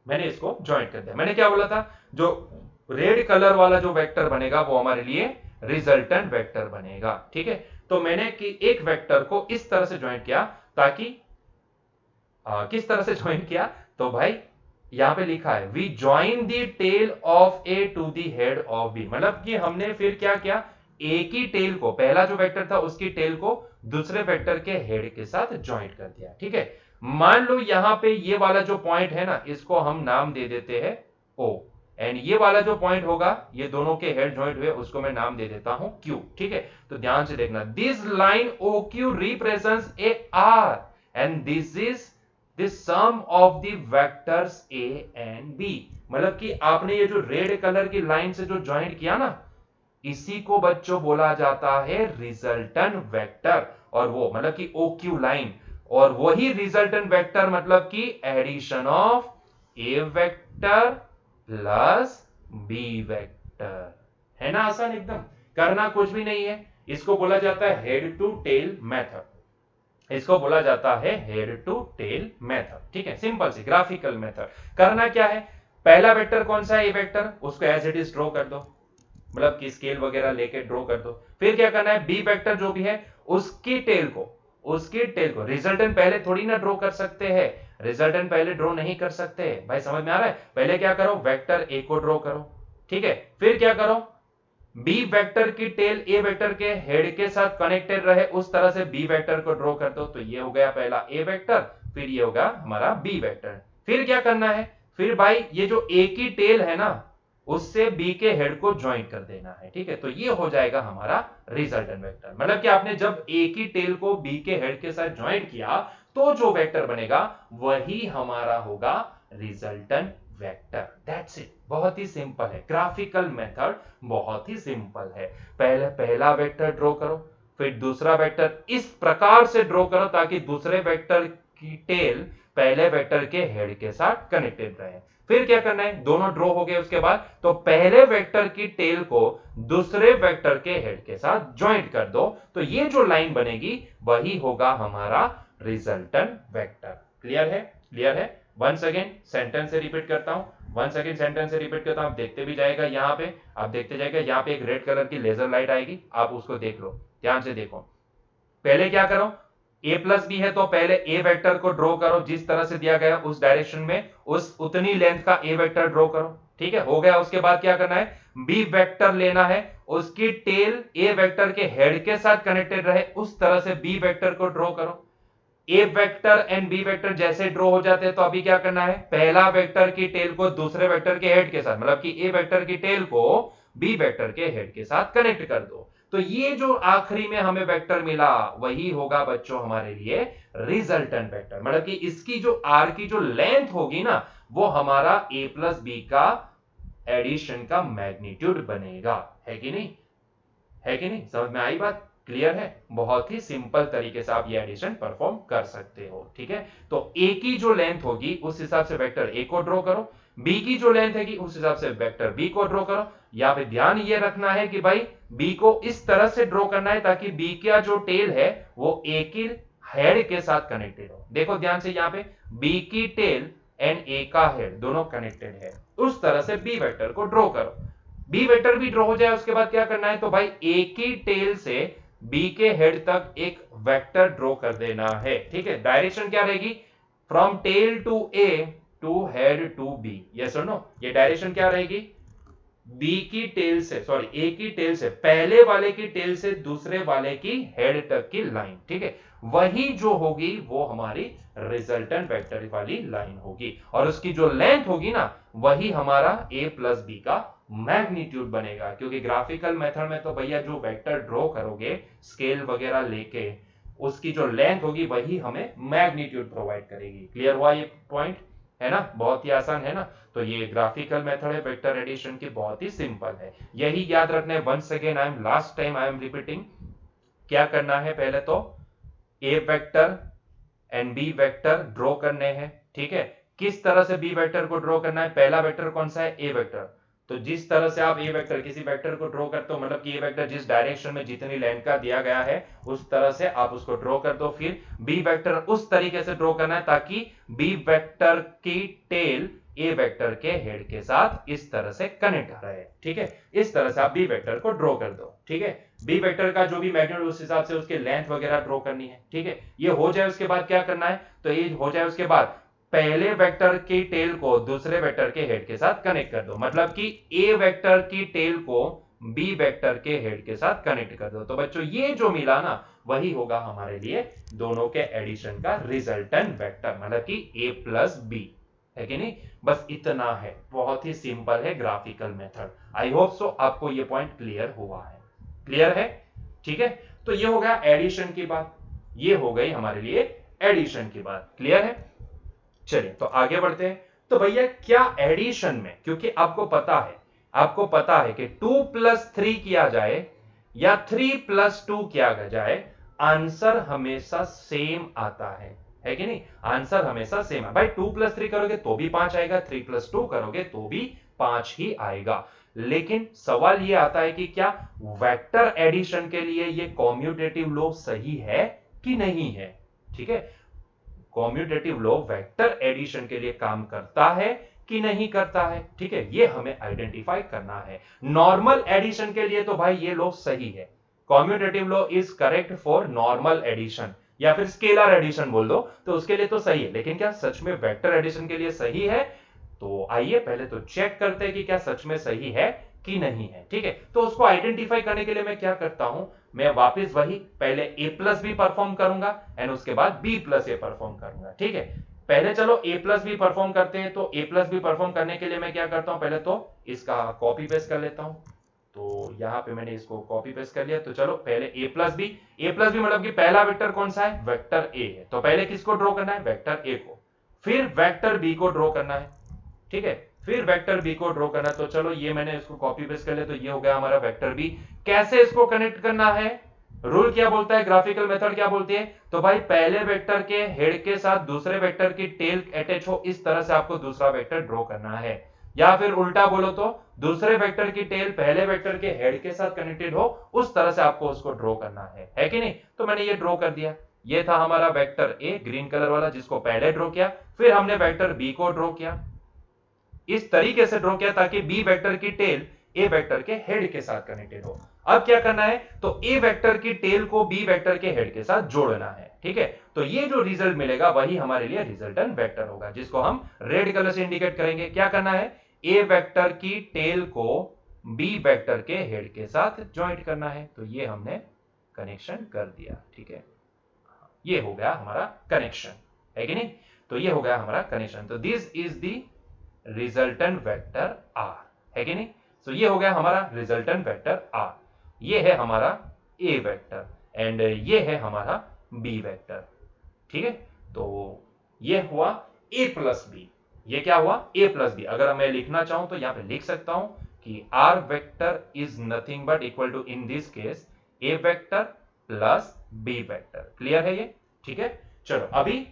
मैंने इसको ज्वाइंट कर दिया। मैंने क्या बोला था, जो रेड कलर वाला जो वेक्टर बनेगा वो हमारे लिए रिजल्टेंट वेक्टर बनेगा। ठीक है, तो मैंने कि एक वेक्टर को इस तरह से ज्वाइंट किया ताकि किस तरह से ज्वाइंट किया, तो भाई यहां पे लिखा है we join the tail of A to the head of B. मतलब कि हमने फिर क्या किया, ए की टेल को, पहला जो वेक्टर था उसकी टेल को दूसरे वेक्टर के हेड के साथ ज्वाइंट कर दिया। ठीक है, मान लो यहां पे ये वाला जो पॉइंट है ना इसको हम नाम दे देते हैं ओ, एंड ये वाला जो पॉइंट होगा ये दोनों के हेड ज्वाइंट हुए उसको मैं नाम दे देता हूं क्यू। ठीक है, तो ध्यान से देखना, this line O Q represents A R and this is the sum of the vectors A and B. मतलब कि आपने ये जो रेड कलर की लाइन से जो ज्वाइंट किया ना इसी को बच्चों बोला जाता है रिजल्टेंट वेक्टर, और वो मतलब कि ओ क्यू लाइन, और वही रिजल्टेंट वेक्टर मतलब कि addition of A vector plus B vector. है ना आसान एकदम, करना कुछ भी नहीं है। इसको बोला जाता है हेड टू टेल मेथड, इसको बोला जाता है हेड टू टेल मेथड। ठीक है, सिंपल सी ग्राफिकल मेथड। करना क्या है, पहला वेक्टर कौन सा है, ए वेक्टर, उसको एज इट इज ड्रॉ कर दो, मतलब कि स्केल वगैरह लेके ड्रॉ कर दो। फिर क्या करना है, बी वेक्टर जो भी है उसकी टेल को, रिजल्टेंट पहले थोड़ी ना ड्रॉ कर सकते हैं, रिजल्टेंट पहले ड्रॉ नहीं कर सकते भाई, समझ में आ रहा है? पहले क्या करो, वेक्टर ए को ड्रॉ करो। ठीक है, फिर क्या करो, बी वेक्टर की टेल ए वेक्टर के हेड के साथ कनेक्टेड रहे उस तरह से बी वेक्टर को ड्रॉ कर दो। तो ये हो गया पहला ए वेक्टर, फिर ये होगा हमारा बी वेक्टर। फिर क्या करना है, फिर भाई ये जो ए की टेल है ना उससे बी के हेड को ज्वाइंट कर देना है। ठीक है, तो ये हो जाएगा हमारा रिजल्टेंट वेक्टर। मतलब कि आपने जब ए की टेल को बी के हेड के साथ ज्वाइंट किया तो जो वेक्टर बनेगा वही हमारा होगा रिजल्टेंट वेक्टर। दैट्स इट, बहुत ही सिंपल है, ग्राफिकल मेथड बहुत ही सिंपल है। पहले पहला वेक्टर ड्रॉ करो, फिर दूसरा वेक्टर इस प्रकार से ड्रॉ करो ताकि दूसरे वेक्टर की टेल पहले वेक्टर के हेड के साथ कनेक्टेड रहे। फिर क्या करना है, दोनों ड्रॉ हो गए उसके बाद तो पहले वेक्टर की टेल को दूसरे वेक्टर के हेड के साथ ज्वाइंट कर दो, तो ये जो लाइन बनेगी वही होगा हमारा रिजल्टेंट वेक्टर। क्लियर है? क्लियर है? वंस अगेन सेंटेंस से रिपीट करता हूं, वंस अगेन सेंटेंस से रिपीट करता हूं, आप देखते भी जाएगा, यहां पे आप देखते जाएगा, यहां पे एक रेड कलर की लेजर लाइट आएगी, आप उसको देख लो, ध्यान से देखो। पहले क्या करो, ए प्लस बी है तो पहले ए वेक्टर को ड्रॉ करो जिस तरह से दिया गया उस डायरेक्शन में, उस उतनी लेंथ का ए वेक्टर ड्रॉ करो। ठीक है, हो गया। उसके बाद क्या करना है, बी वेक्टर लेना है, उसकी टेल ए वेक्टर के हेड के साथ कनेक्टेड रहे उस तरह से बी वेक्टर को ड्रॉ करो। ए वेक्टर एंड बी वेक्टर जैसे ड्रॉ हो जाते हैं तो अभी क्या करना है, पहला वेक्टर की टेल को दूसरे वेक्टर के हेड के साथ, मतलब कि ए वेक्टर की टेल को बी वेक्टर के हेड के साथ कनेक्ट कर दो। तो ये जो आखिरी में हमें वेक्टर मिला वही होगा बच्चों हमारे लिए रिजल्टेंट वेक्टर। मतलब कि इसकी जो आर की जो लेंथ होगी ना वो हमारा ए प्लस बी का एडिशन का मैग्नीट्यूड बनेगा। है कि नहीं? है कि नहीं? समझ में आई बात? क्लियर है? बहुत ही सिंपल तरीके से आप ये एडिशन परफॉर्म कर सकते हो। ठीक है, तो ए की जो लेंथ होगी उस हिसाब से वेक्टर ए को ड्रॉ करो, बी की जो लेंथ है उस हिसाब से वेक्टर बी को ड्रॉ करो। यहां पे ध्यान ये रखना है कि भाई बी को इस तरह से ड्रॉ करना है ताकि बी का जो टेल है वो ए की हेड के साथ कनेक्टेड हो। देखो ध्यान से, यहां पे बी की टेल एंड ए का हेड दोनों कनेक्टेड है, उस तरह से बी वेक्टर को ड्रॉ करो। बी वेक्टर भी ड्रॉ हो जाए उसके बाद क्या करना है, तो भाई ए की टेल से बी के हेड तक एक वेक्टर ड्रॉ कर देना है। ठीक है, डायरेक्शन क्या रहेगी, from tail to A to head to B. Yes और नो, ये डायरेक्शन क्या रहेगी, बी की टेल से, सॉरी ए की टेल से, पहले वाले की टेल से दूसरे वाले की हेड तक की लाइन, ठीक है, वही जो होगी वो हमारी रिजल्टेंट वेक्टर वाली लाइन होगी, और उसकी जो लेंथ होगी ना वही हमारा a प्लस बी का मैग्नीट्यूड बनेगा। क्योंकि ग्राफिकल मेथड में तो भैया जो वेक्टर ड्रॉ करोगे स्केल वगैरह लेके, उसकी जो लेंथ होगी वही हमें मैग्नीट्यूड प्रोवाइड करेगी। क्लियर हुआ ये पॉइंट? है ना, बहुत ही आसान है ना। तो ये ग्राफिकल मेथड है वेक्टर एडिशन की, बहुत ही सिंपल है, यही याद रखना है। Once again I am last time I am repeating, क्या करना है, पहले तो A vector and B vector draw करने हैं, ठीक है। किस तरह से बी वेक्टर को ड्रॉ करना है, पहला वेक्टर कौन सा है, ए वेक्टर। तो जिस तरह से आप ए वेक्टर किसी वेक्टर को ड्रॉ करते हो, मतलब कि ए वेक्टर जिस डायरेक्शन में जितनी लेंथ का दिया गया है उस तरह से आप उसको ड्रॉ कर दो। फिर बी वेक्टर उस तरीके से ड्रॉ करना है ताकि बी वेक्टर की टेल ए वेक्टर के हेड के साथ इस तरह से कनेक्ट रहे, ठीक है। इस तरह से आप बी वेक्टर को ड्रॉ कर दो, ठीक है। बी वेक्टर का जो भी मैग्नीट्यूड उस हिसाब से उसके लेंथ वगैरह ड्रॉ करनी है, ठीक है। ये हो जाए उसके बाद क्या करना है, तो ये हो जाए उसके बाद पहले वेक्टर की टेल को दूसरे वेक्टर के हेड के साथ कनेक्ट कर दो, मतलब कि ए वेक्टर की टेल को बी वेक्टर के हेड के साथ कनेक्ट कर दो। तो बच्चों ये जो मिला ना वही होगा हमारे लिए दोनों के एडिशन का रिजल्टेंट वेक्टर, मतलब कि ए प्लस बी, है कि नहीं। बस इतना है, बहुत ही सिंपल है ग्राफिकल मेथड। आई होप सो आपको ये पॉइंट क्लियर हुआ है, क्लियर है, ठीक है। तो ये हो गया एडिशन की बात, ये हो गई हमारे लिए एडिशन की बात, क्लियर है। चलिए तो आगे बढ़ते हैं। तो भैया क्या एडिशन में, क्योंकि आपको पता है, आपको पता है कि 2 प्लस 3 किया जाए या 3 प्लस 2 किया जाए, आंसर हमेशा सेम आता है कि नहीं। आंसर हमेशा सेम है भाई। 2 प्लस 3 करोगे तो भी 5 आएगा, 3 प्लस 2 करोगे तो भी 5 ही आएगा। लेकिन सवाल यह आता है कि क्या वेक्टर एडिशन के लिए यह कॉम्यूटेटिव लॉ सही है कि नहीं है, ठीक है। कॉम्यूटेटिव लॉ वेक्टर एडिशन के लिए काम करता है कि नहीं करता है, ठीक है, ये हमें आइडेंटिफाई करना है। नॉर्मल एडिशन के लिए तो भाई ये लॉ सही है, commutative law is correct for normal addition, या फिर स्केलर एडिशन बोल दो तो उसके लिए तो सही है। लेकिन क्या सच में वेक्टर एडिशन के लिए सही है? तो आइए पहले तो चेक करते हैं कि क्या सच में सही है कि नहीं है, ठीक है। तो उसको आइडेंटिफाई करने के लिए मैं क्या करता हूं, मैं वापस वही पहले ए प्लस बी परफॉर्म करूंगा एंड उसके बाद बी प्लस ए परफॉर्म करूंगा, ठीक है। पहले चलो ए प्लस बी परफॉर्म करते हैं। तो ए प्लस बी परफॉर्म करने के लिए मैं क्या करता हूं, पहले तो इसका कॉपी पेस्ट कर लेता हूं। तो यहां पे मैंने इसको कॉपी पेस्ट कर लिया। तो चलो पहले ए प्लस बी मतलब कि पहला वेक्टर कौन सा है, वेक्टर ए है। तो पहले किसको ड्रॉ करना है, वेक्टर ए को। फिर वेक्टर बी को ड्रॉ करना है, ठीक है। फिर वेक्टर बी को ड्रॉ करना। तो चलो ये मैंने इसको कॉपी पेस्ट कर लिया। तो ये हो गया हमारा वेक्टर बी। कैसे इसको कनेक्ट करना है, रूल क्या बोलता है, ग्राफिकल मेथड क्या बोलती है, तो भाई पहले वेक्टर के हेड के साथ दूसरे वेक्टर की टेल अटैच हो, इस तरह से आपको दूसरा वेक्टर ड्रॉ करना है। या फिर उल्टा बोलो तो दूसरे वेक्टर की टेल पहले वेक्टर के हेड के साथ कनेक्टेड हो, उस तरह से आपको उसको ड्रॉ करना है कि नहीं। तो मैंने ये ड्रॉ कर दिया। ये था हमारा वेक्टर ए ग्रीन कलर वाला जिसको पहले ड्रॉ किया। फिर हमने वेक्टर बी को ड्रॉ किया, इस तरीके से ड्रॉ किया ताकि बी वेक्टर की टेल ए वेक्टर के हेड के साथ कनेक्टेड हो। अब क्या करना है, तो ए वेक्टर की टेल को बी वेक्टर के हेड के साथ जोड़ना है, ठीक है। तो ये जो रिजल्ट मिलेगा वही हमारे लिए रिजल्टेंट वेक्टर होगा, जिसको हम रेड कलर से इंडिकेट करेंगे। क्या करना है, ए वेक्टर की टेल को बी वेक्टर के हेड के साथ ज्वाइंट करना है। तो ये हमने कनेक्शन कर दिया, ठीक है। ये हो गया हमारा कनेक्शन, है कि नहीं। तो ये हो गया हमारा कनेक्शन। तो this is the resultant vector R, है कि नहीं। सो ये हो गया हमारा रिजल्टेंट वेक्टर आर। ये है हमारा ए वेक्टर एंड ये है हमारा बी वेक्टर, ठीक है। तो ये हुआ ए प्लस बी। ये क्या हुआ, ए प्लस बी। अगर मैं लिखना चाहूं तो यहां पे लिख सकता हूं कि R vector is nothing but equal to, in this case, A vector plus B vector. Clear है ये, ठीक है। चलो अभी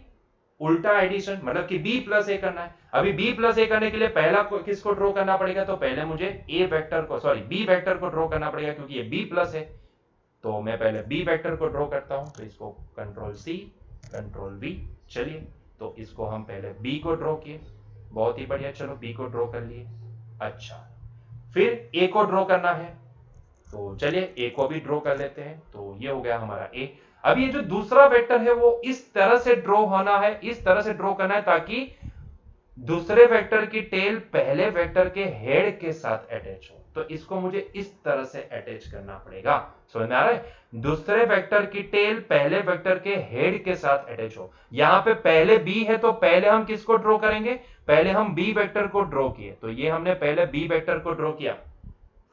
उल्टा एडिशन, मतलब कि b प्लस ए करना है। अभी b प्लस ए करने के लिए पहला किसको ड्रॉ करना पड़ेगा, तो पहले मुझे a वेक्टर को, सॉरी b वेक्टर को ड्रॉ करना पड़ेगा क्योंकि ये b प्लस है। तो मैं पहले b वेक्टर को ड्रॉ करता हूं। तो इसको कंट्रोल सी कंट्रोल v, चलिए तो इसको हम पहले b को ड्रॉ किए, बहुत ही बढ़िया। चलो b को ड्रॉ कर लिए। अच्छा, फिर a को ड्रॉ करना है। तो चलिए a को भी ड्रॉ कर लेते हैं। तो ये हो गया हमारा a। अब ये जो दूसरा वेक्टर है वो इस तरह से ड्रॉ होना है, इस तरह से ड्रॉ करना है ताकि दूसरे वेक्टर की टेल पहले वेक्टर के हेड के साथ अटैच हो, तो इसको मुझे इस तरह से अटैच करना पड़ेगा। समझ में आ रहा है? दूसरे वेक्टर की टेल पहले वेक्टर के हेड के साथ अटैच हो। यहां पे पहले बी है तो पहले हम किसको ड्रॉ करेंगे? पहले हम बी वेक्टर को ड्रॉ किए, तो ये हमने पहले बी वेक्टर को ड्रॉ किया,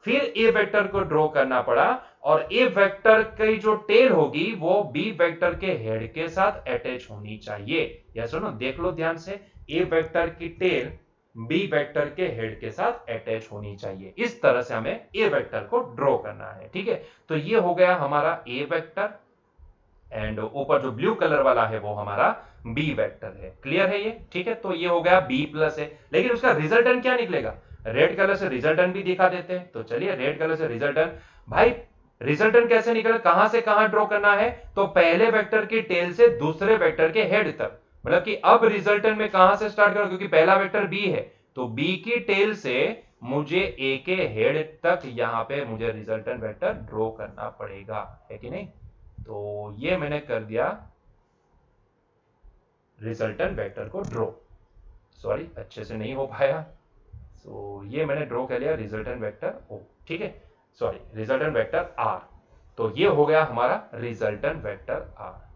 फिर ए वेक्टर को ड्रॉ करना पड़ा, और ए वेक्टर की जो टेल होगी वो बी वेक्टर के हेड के साथ अटैच होनी चाहिए। या सुनो, देख लो ध्यान से, ए वेक्टर की टेल बी वेक्टर के हेड के साथ अटैच होनी चाहिए। इस तरह से हमें ए वेक्टर को ड्रॉ करना है। ठीक है, तो ये हो गया हमारा ए वेक्टर, एंड ऊपर जो ब्लू कलर वाला है वो हमारा बी वेक्टर है। क्लियर है ये? ठीक है, तो ये हो गया बी प्लस है, लेकिन उसका रिजल्टेंट क्या निकलेगा? रेड कलर से रिजल्टेंट भी दिखा देते हैं। तो चलिए रेड कलर से रिजल्टेंट, भाई रिजल्टेंट कैसे निकले, कहां से कहां ड्रॉ करना है? तो पहले वेक्टर की टेल से दूसरे वेक्टर के हेड तक, मतलब कि अब रिजल्टेंट में कहां से स्टार्ट करो, क्योंकि पहला वेक्टर बी है, तो बी की टेल से मुझे ए के हेड तक यहां पे मुझे रिजल्टेंट वेक्टर ड्रॉ करना पड़ेगा, है कि नहीं? तो ये मैंने कर दिया रिजल्टेंट वेक्टर को ड्रॉ। सॉरी, अच्छे से नहीं हो पाया, तो ये मैंने ड्रॉ कर लिया रिजल्टेंट वेक्टर ओ। ठीक है, सॉरी, रिजल्टेंट वेक्टर आर। तो ये हो गया हमारा रिजल्टेंट वेक्टर आर।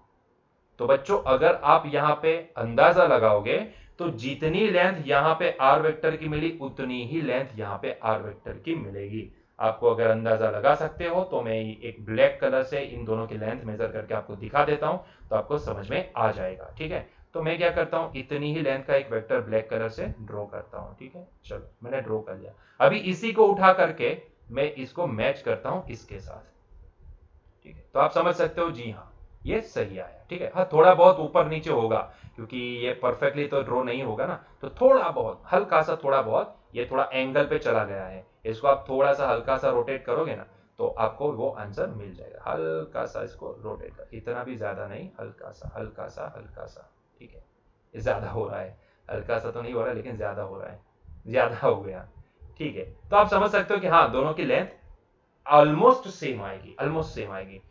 तो बच्चों, अगर आप यहां पे अंदाजा लगाओगे तो जितनी लेंथ यहां पे आर वेक्टर की मिली उतनी ही लेंथ यहां पे आर वेक्टर की मिलेगी। आपको अगर अंदाजा लगा सकते हो तो मैं एक ब्लैक कलर से इन दोनों की लेंथ मेजर करके आपको दिखा देता हूं, तो आपको समझ में आ जाएगा। ठीक है, तो मैं क्या करता हूं, इतनी ही लेंथ का एक वेक्टर ब्लैक कलर से ड्रॉ करता हूं। ठीक है, चलो मैंने ड्रॉ कर लिया। अभी इसी को उठा करके मैं इसको मैच करता हूं इसके साथ। ठीक है, तो आप समझ सकते हो, जी हाँ, ये सही आया। ठीक है, हाँ थोड़ा बहुत ऊपर नीचे होगा, क्योंकि ये परफेक्टली तो ड्रॉ नहीं होगा ना, तो थोड़ा बहुत, हल्का सा, थोड़ा बहुत, ये थोड़ा एंगल पे चला गया है। इसको आप थोड़ा सा हल्का सा रोटेट करोगे ना, तो आपको वो आंसर मिल जाएगा। हल्का सा इसको रोटेट कर, इतना भी ज्यादा नहीं, हल्का सा हल्का सा हल्का सा। ठीक है, ये ज्यादा हो रहा है, हल्का सा तो नहीं हो रहा है, लेकिन ज्यादा हो रहा है, ज्यादा हो गया। ठीक है, तो आप समझ सकते हो कि हाँ, दोनों की लेंथ ऑलमोस्ट सेम आएगी, ऑलमोस्ट सेम आएगी,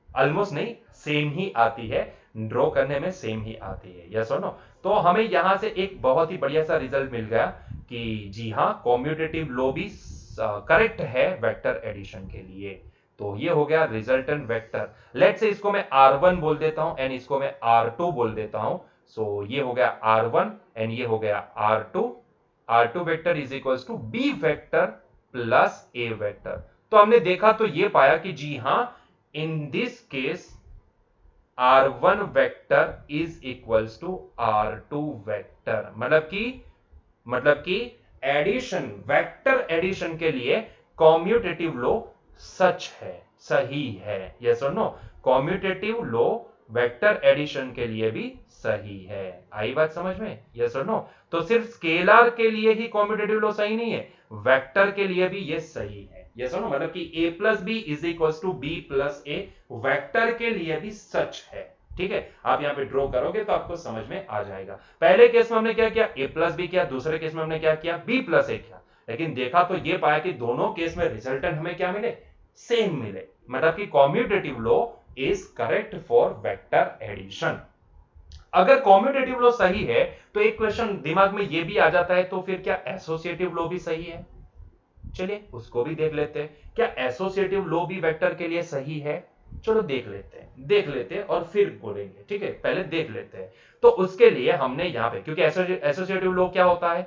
ऑलमोस्ट नहीं, सेम ही आती है, ड्रॉ करने में सेम ही आती है। यस और नो? तो हमें यहां से एक बहुत ही बढ़िया सा रिजल्ट मिल गया कि जी हाँ, कॉम्यूटेटिव लॉ भी करेक्ट है वेक्टर एडिशन के लिए। तो ये हो गया रिजल्टेंट वेक्टर। लेट्स से इसको मैं R1 बोल देता हूं एंड इसको मैं R2 बोल देता हूं। सो ये हो गया R1 एंड ये हो गया R2। R2 vector is equals to B vector plus A vector. तो हमने देखा तो ये पाया कि जी हां, in this case R1 vector is equals to R2 vector, मतलब कि एडिशन, वेक्टर एडिशन के लिए कॉम्यूटेटिव लॉ सच है, सही है। यस और no? Commutative law vector addition के लिए भी सही है। आई बात समझ में? यस और नो? तो सिर्फ स्केलर के लिए ही कॉम्यूटेटिव लॉ सही नहीं है, वेक्टर के लिए भी ये सही है। यस और नो? मतलब कि a plus B is equal to B plus A vector के लिए भी सच है। ठीक है, आप यहां पे ड्रॉ करोगे तो आपको समझ में आ जाएगा। पहले केस में हमने क्या किया, a प्लस बी किया, दूसरे केस में हमने क्या किया, b प्लस ए किया, लेकिन देखा तो ये पाया कि दोनों केस में रिजल्टेंट हमें क्या मिले, सेम मिले। मतलब कि commutative law is correct for vector addition. अगर कॉम्यूटेटिव लॉ सही है तो एक क्वेश्चन दिमाग में ये भी आ जाता है, तो फिर क्या एसोसिएटिव लॉ भी सही है? चलिए उसको भी देख लेते हैं, क्या एसोसिएटिव लॉ भी वेक्टर के लिए सही है? चलो देख लेते हैं और फिर बोलेंगे। ठीक है, पहले देख लेते हैं। तो उसके लिए हमने यहां पे, क्योंकि एसोसिएटिव लॉ क्या होता है,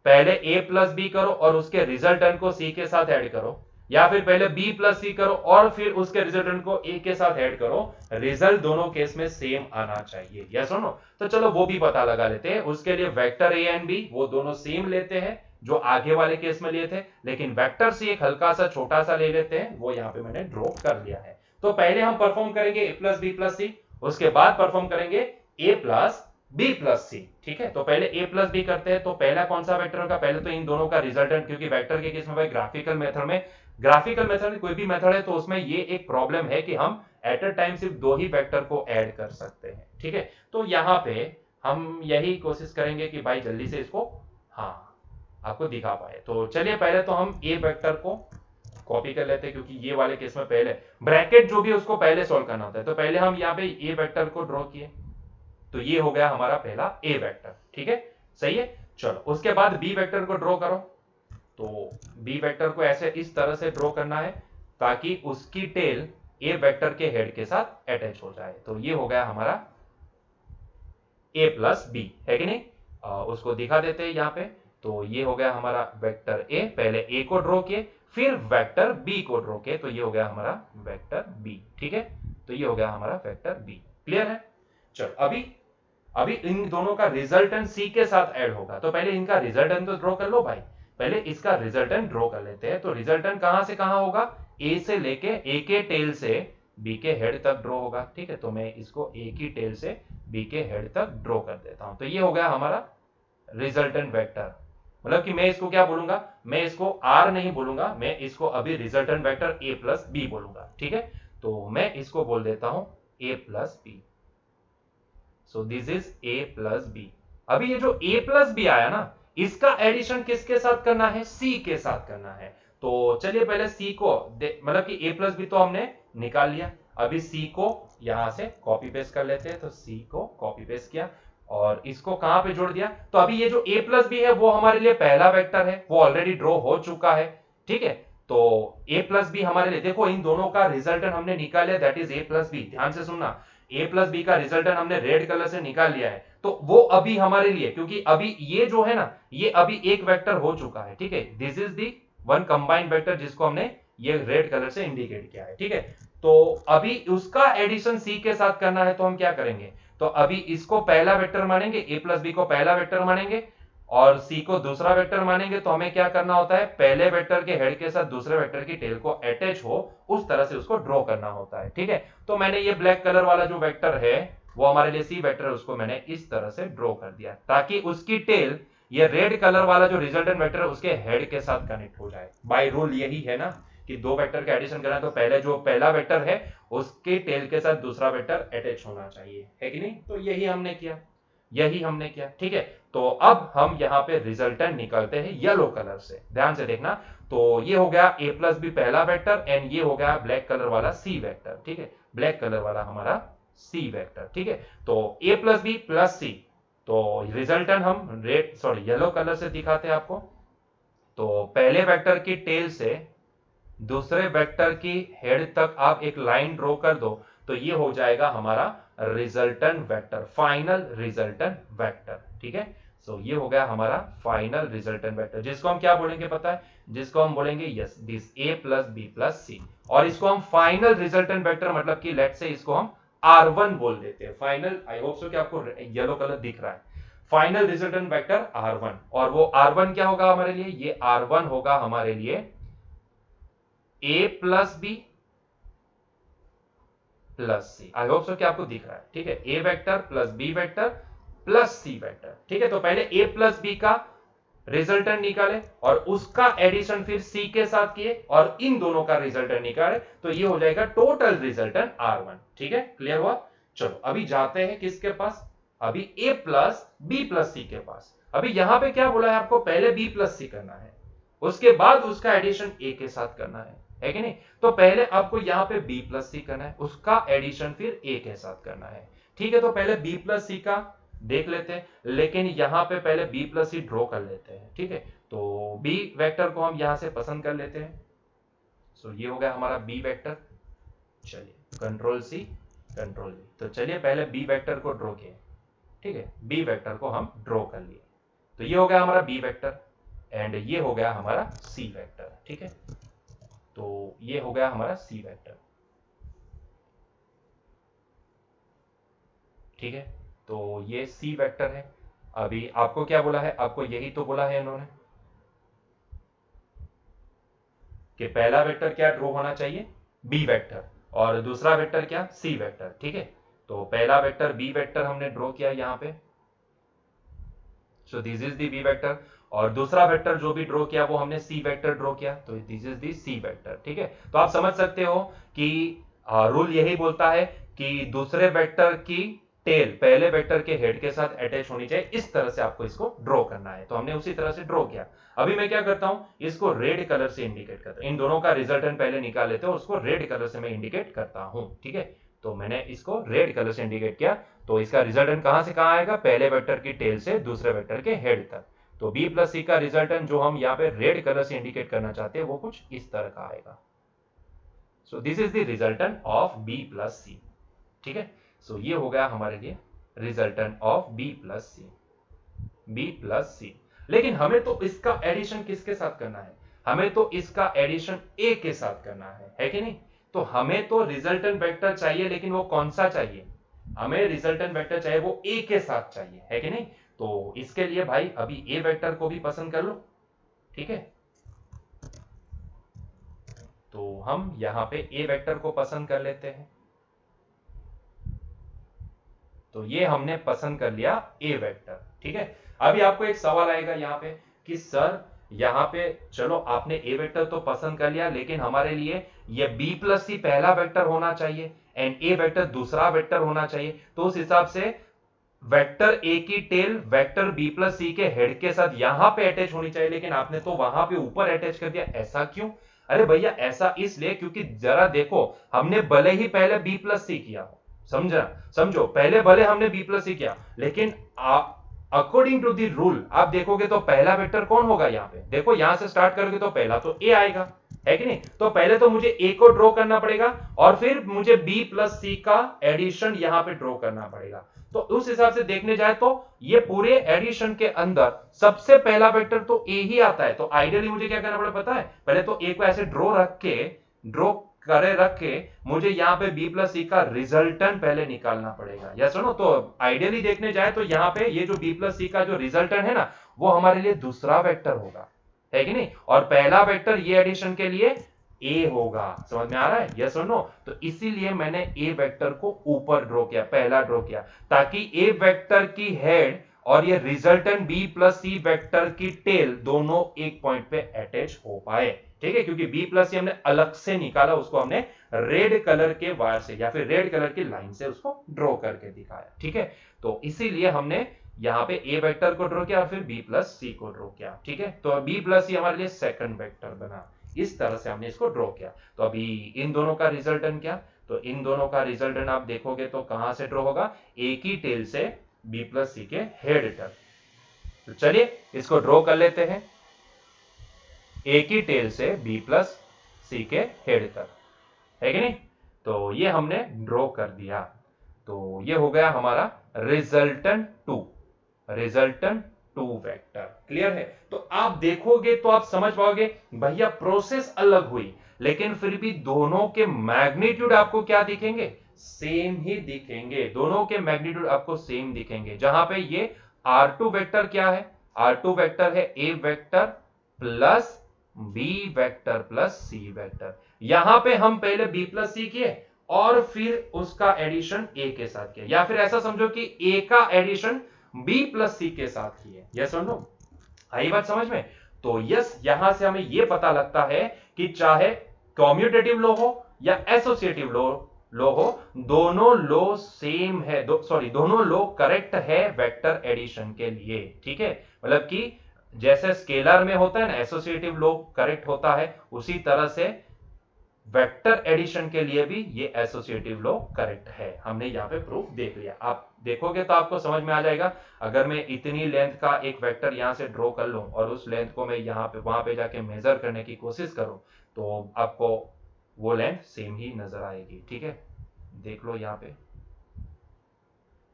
पहले a प्लस बी करो और उसके रिजल्टेंट को c के साथ ऐड करो, या फिर पहले b प्लस सी करो और फिर उसके रिजल्टेंट को a के साथ ऐड करो, रिजल्ट दोनों केस में सेम आना चाहिए। यस और नो? तो चलो वो भी पता लगा लेते हैं। उसके लिए वेक्टर a एंड b वो दोनों सेम लेते हैं जो आगे वाले केस में लिए थे, लेकिन वेक्टर सी एक हल्का सा छोटा सा ले लेते हैं, वो यहां पे मैंने ड्रॉ कर लिया है। तो पहले हम परफॉर्म करेंगे a प्लस बी प्लस सी, उसके बाद परफॉर्म करेंगे a plus B plus C. ठीक है, तो पहले a प्लस बी करते हैं। तो पहला कौन सा वेक्टर होगा, पहले तो इन दोनों का रिजल्टेंट, क्योंकि वेक्टर के केस में भाई ग्राफिकल मेथड कोई भी मेथड है तो उसमें ये एक प्रॉब्लम है कि हम एट अ टाइम सिर्फ दो ही वेक्टर को ऐड कर सकते हैं। ठीक है, तो यहां पे हम यही कोशिश करेंगे कि भाई जल्दी से इसको हाँ आपको दिखा पाए। तो चलिए पहले तो हम a वेक्टर को कॉपी कर लेते हैं, क्योंकि ये वाले केस में पहले ब्रैकेट जो भी उसको पहले सॉल्व करना होता है। तो पहले हम यहाँ पे a वेक्टर को ड्रॉ किए, तो ये हो गया हमारा पहला a वेक्टर। ठीक है, सही है। चलो उसके बाद b वेक्टर को ड्रॉ करो, तो बी वेक्टर को ऐसे इस तरह से ड्रॉ करना है ताकि उसकी टेल ए वेक्टर के हेड के साथ अटैच हो जाए। तो ये हो गया हमारा ए प्लस बी, है कि नहीं? उसको दिखा देते हैं यहाँ पे। तो ये हो गया हमारा वेक्टर ए, पहले ए को ड्रॉ किए फिर वेक्टर बी को ड्रॉ किए, तो ये हो गया हमारा वेक्टर बी। ठीक है, तो ये हो गया हमारा वेक्टर बी। क्लियर है? चलो अभी अभी इन दोनों का रिजल्टेंट सी के साथ ऐड होगा, तो पहले इनका रिजल्टेंट तो ड्रॉ कर लो भाई। पहले इसका रिजल्टेंट ड्रॉ कर लेते हैं। तो रिजल्टेंट कहां से कहां होगा? ए से लेके ए के टेल से बी के हेड तक ड्रॉ होगा। ठीक है, तो मैं इसको ए की टेल से बी के हेड तक ड्रॉ कर देता हूं। तो ये हो गया हमारा रिजल्टेंट वेक्टर। मतलब कि मैं इसको क्या बोलूंगा? मैं इसको आर नहीं बोलूंगा, मैं इसको अभी resultant vector A plus B बोलूंगा। ठीक है, तो मैं इसको बोल देता हूं A plus B. So this is A plus B. अभी ये जो ए प्लस बी आया ना, इसका एडिशन किसके साथ करना है? सी के साथ करना है। तो चलिए पहले सी को मतलब कि ए प्लस बी तो हमने निकाल लिया, अभी सी को यहां से कॉपी पेस्ट कर लेते हैं। तो सी को कॉपी पेस्ट किया और इसको कहां पे जोड़ दिया? तो अभी ये जो ए प्लस बी है वो हमारे लिए पहला वेक्टर है, वो ऑलरेडी ड्रॉ हो चुका है। ठीक है, तो ए प्लस बी हमारे लिए, देखो इन दोनों का रिजल्टेंट हमने निकाल लिया, that is A plus B. ध्यान से सुनना, ए प्लस बी का रिजल्टेंट हमने रेड कलर से निकाल लिया है। तो वो अभी हमारे लिए, क्योंकि अभी ये जो है ना, ये अभी एक वेक्टर हो चुका है। ठीक है, this is the one combined vector जिसको हमने ये रेड कलर से इंडिकेट किया है। ठीक है, तो अभी उसका एडिशन सी के साथ करना है, तो हम क्या करेंगे? तो अभी इसको पहला वेक्टर मानेंगे, ए प्लस बी को पहला वेक्टर मानेंगे और सी को दूसरा वेक्टर मानेंगे। तो हमें क्या करना होता है? पहले वेक्टर के हेड के साथ दूसरे वेक्टर की टेल को अटैच हो उस तरह से उसको ड्रॉ करना होता है। ठीक है, तो मैंने ये ब्लैक कलर वाला जो वेक्टर है वो हमारे लिए सी वेक्टर है, उसको मैंने इस तरह से ड्रॉ कर दिया ताकि उसकी टेल ये रेड कलर वाला जो रिजल्टेंट वेक्टर है उसके हेड के साथ कनेक्ट हो जाए। बाय रूल यही है ना कि दो वेक्टर का एडिशन करना है तो पहले जो पहला वेक्टर है उसके टेल के साथ दूसरा वेक्टर अटैच होना चाहिए, है कि नहीं? तो यही हमने किया, यही हमने किया। ठीक है, तो अब हम यहाँ पे रिजल्टेंट निकालते हैं येलो कलर से। ध्यान से देखना, तो ये हो गया ए प्लस बी पहला वेक्टर एंड ये हो गया ब्लैक कलर वाला सी वेक्टर। ठीक है, ब्लैक कलर वाला हमारा सी वेक्टर। ठीक है, तो ए प्लस बी प्लस सी, तो रिजल्टेंट हम रेड येलो कलर से दिखाते हैं आपको। तो पहले वेक्टर की टेल से दूसरे वेक्टर की हेड तक आप एक लाइन ड्रॉ कर दो, तो ये हो जाएगा हमारा resultant vector, final resultant vector. ठीक है, सो ये हो गया हमारा फाइनल रिजल्टेंट वेक्टर, जिसको हम क्या बोलेंगे पता है? जिसको हम बोलेंगे yes this A plus B plus C, और इसको हम फाइनल रिजल्टेंट वेक्टर मतलब कि लेट से इसको हम R1 बोल देते हैं। फाइनल, आई होप सो कि आपको येलो कलर दिख रहा है। फाइनल रिजल्टेंट वेक्टर R1, और वो R1 क्या होगा हमारे लिए? ये R1 होगा हमारे लिए A plus B plus C. I hope so कि आपको दिख रहा है। ठीक है, A vector plus B vector plus C vector. ठीक है, तो पहले ए प्लस बी का रिजल्टेंट निकाले और उसका एडिशन फिर सी के साथ किए और इन दोनों का रिजल्टेंट निकाले, तो ये हो जाएगा टोटल रिजल्टेंट R1। ठीक है, क्लियर हुआ? चलो अभी जाते हैं किसके पास? अभी ए प्लस बी प्लस सी के पास। अभी यहां पे क्या बोला है आपको? पहले बी प्लस सी करना है, उसके बाद उसका एडिशन ए के साथ करना है कि नहीं? तो पहले आपको यहां पे बी प्लस सी करना है, उसका एडिशन फिर ए के साथ करना है। ठीक है, तो पहले बी प्लस सी का देख लेते हैं, लेकिन यहां पे पहले बी प्लस सी ड्रॉ कर लेते हैं। ठीक है, तो बी वेक्टर को हम यहां से पसंद कर लेते हैं। सो ये हो गया हमारा बी वेक्टर। चलिए कंट्रोल सी कंट्रोल वी, तो चलिए पहले बी वेक्टर को ड्रॉ किए। ठीक है, बी वेक्टर को हम ड्रॉ कर लिए, तो ये हो गया हमारा बी वेक्टर एंड ये हो गया हमारा सी वेक्टर। ठीक है, तो ये हो गया हमारा सी वेक्टर। ठीक है, तो ये सी वेक्टर है। अभी आपको क्या बोला है? आपको यही तो बोला है इन्होंने कि पहला वेक्टर क्या ड्रॉ होना चाहिए? बी वेक्टर, और दूसरा वेक्टर क्या? C vector. ठीक है, तो पहला वेक्टर बी वेक्टर हमने ड्रॉ किया यहां पे, so this is the B vector, और दूसरा वेक्टर जो भी ड्रॉ किया वो हमने सी वेक्टर ड्रॉ किया, तो this is the C vector. ठीक है, तो आप समझ सकते हो कि रूल यही बोलता है कि दूसरे वेक्टर की टेल पहले वेक्टर के हेड के साथ अटैच होनी चाहिए, इस तरह से आपको इसको ड्रॉ करना है। तो हमने उसी तरह से ड्रॉ किया। अभी मैं क्या करता हूं? इसको रेड कलर से इंडिकेट करता हूं। इन दोनों का रिजल्टेंट पहले निकाल लेते हैं, उसको रेड कलर से मैं इंडिकेट करता हूं। ठीक है, तो मैंने इसको रेड कलर से इंडिकेट किया, तो इसका रिजल्टेंट कहां से कहां आएगा? पहले वेक्टर की टेल से दूसरे वेक्टर के हेड तक, तो b प्लस सी का रिजल्टेंट जो हम यहाँ पे रेड कलर से इंडिकेट करना चाहते हैं वो कुछ इस तरह का आएगा। So this is the resultant of b plus C. ठीक है, सो ये हो गया हमारे लिए resultant of b plus C, b plus C. लेकिन हमें तो इसका एडिशन किसके साथ करना है? हमें तो इसका एडिशन a के साथ करना है कि नहीं? तो हमें तो रिजल्टेंट वेक्टर चाहिए, लेकिन वो कौन सा चाहिए? हमें रिजल्टेंट वेक्टर चाहिए वो a के साथ चाहिए, है कि नहीं? तो इसके लिए भाई अभी a वेक्टर को भी पसंद कर लो। ठीक है, तो हम यहां पे a वेक्टर को पसंद कर लेते हैं। तो ये हमने पसंद कर लिया a वेक्टर। ठीक है, अभी आपको एक सवाल आएगा यहाँ पे कि सर यहाँ पे चलो आपने a वेक्टर तो पसंद कर लिया, लेकिन हमारे लिए ये b प्लस सी पहला वेक्टर होना चाहिए एंड a वेक्टर दूसरा वेक्टर होना चाहिए। तो उस हिसाब से वेक्टर a की टेल वेक्टर b प्लस सी के हेड के साथ यहां पे अटैच होनी चाहिए, लेकिन आपने तो वहां पे ऊपर अटैच कर दिया। ऐसा क्यों? अरे भैया ऐसा इसलिए क्योंकि जरा देखो, हमने भले ही पहले b प्लस सी किया हो, समझो पहले भले हमने b प्लस सी किया, लेकिन अकॉर्डिंग टू द रूल आप देखोगे तो पहला वेक्टर कौन होगा? यहाँ पे देखो, यहां से स्टार्ट करोगे तो पहला तो a आएगा, है कि नहीं? तो पहले तो मुझे a को ड्रॉ करना पड़ेगा और फिर मुझे b प्लस सी का एडिशन यहां पे ड्रॉ करना पड़ेगा। तो उस हिसाब से देखने जाए तो ये पूरे एडिशन के अंदर सबसे पहला वेक्टर तो a ही आता है। तो आइडियली मुझे क्या करना पड़ेगा पता है? पहले तो a को ऐसे ड्रॉ करे रख के मुझे यहाँ पे b प्लस सी का रिजल्टेंट पहले निकालना पड़ेगा। या सुनो, तो आइडियली देखने जाए तो यहाँ पे ये जो b प्लस सी का जो रिजल्टेंट है ना, वो हमारे लिए दूसरा वेक्टर होगा, है कि नहीं? और पहला वेक्टर ये एडिशन के लिए a होगा। समझ में आ रहा है? यस और नो? तो इसीलिए मैंने a वेक्टर को ऊपर ड्रॉ किया, पहला ड्रॉ किया, ताकि a वेक्टर की हेड और ये resultant b plus C vector की टेल दोनों एक पॉइंट पे अटैच हो पाए। ठीक है, क्योंकि b प्लस सी हमने अलग से निकाला, उसको हमने रेड कलर के वायर से या फिर रेड कलर की लाइन से उसको ड्रॉ करके दिखाया। ठीक है, तो इसीलिए हमने यहाँ पे a वेक्टर को ड्रॉ किया और फिर b प्लस सी को ड्रॉ किया। ठीक है, तो b प्लस सी हमारे लिए सेकंड वेक्टर बना। इस तरह से हमने इसको ड्रॉ किया। तो अभी इन दोनों का रिजल्टेंट क्या? तो इन दोनों का रिजल्टेंट आप देखोगे तो कहां से ड्रॉ होगा? a की टेल से b प्लस सी के हेड तक। तो चलिए इसको ड्रॉ कर लेते हैं, a की टेल से b प्लस सी के हेड तक, है कि नहीं? तो ये हमने ड्रॉ कर दिया। तो ये हो गया हमारा रिजल्टेंट टू वेक्टर। क्लियर है? तो आप देखोगे तो आप समझ पाओगे भैया प्रोसेस अलग हुई, लेकिन फिर भी दोनों के मैग्नीट्यूड आपको क्या दिखेंगे? सेम ही दिखेंगे। दोनों के मैग्नीट्यूड आपको सेम दिखेंगे। जहां पे ये R2 वेक्टर क्या है? R2 वेक्टर है a vector plus b vector plus c vector. यहां पे हम पहले b प्लस सी किए और फिर उसका एडिशन a के साथ किया, या फिर ऐसा समझो कि a का एडिशन b प्लस सी के साथ किए। यस और नो? आई बात समझ में? तो यस, यहां से हमें यह पता लगता है कि चाहे कॉम्यूटेटिव लो हो या एसोसिएटिव लो हो, दोनों लो सेम है, दोनों लो करेक्ट है वेक्टर एडिशन के लिए। ठीक है, मतलब कि जैसे स्केलर में होता है ना एसोसिएटिव लो करेक्ट होता है, उसी तरह से वेक्टर एडिशन के लिए भी ये एसोसिएटिव लॉ करेक्ट है। हमने यहाँ पे प्रूफ देख लिया। आप देखोगे तो आपको समझ में आ जाएगा। अगर मैं इतनी लेंथ का एक वेक्टर यहाँ से ड्रॉ कर लूं और उस लेंथ को मैं यहाँ पे वहां पे जाके मेजर करने की कोशिश करूं, तो आपको वो लेंथ सेम ही नजर आएगी। ठीक है, देख लो यहाँ पे,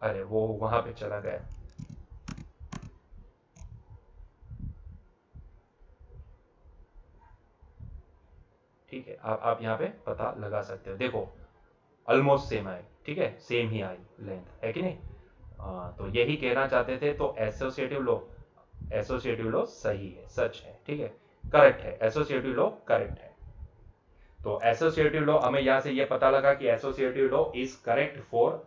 अरे वो वहां पे चला गया। ठीक है, आप यहाँ पे पता लगा सकते हो। देखो ऑलमोस्ट सेम आई, ठीक है, सेम ही आई लेंथ, है कि नहीं? तो यही कहना चाहते थे। तो एसोसिएटिव लॉ सही है, सच है, ठीक है, करेक्ट है, एसोसिएटिव लॉ करेक्ट है। तो एसोसिएटिव लॉ हमें यहां से ये पता लगा कि associative law is correct for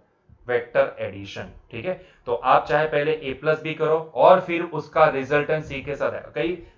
vector addition. ठीक है, तो आप चाहे पहले a प्लस बी करो और फिर उसका रिजल्टेंट c के साथ है।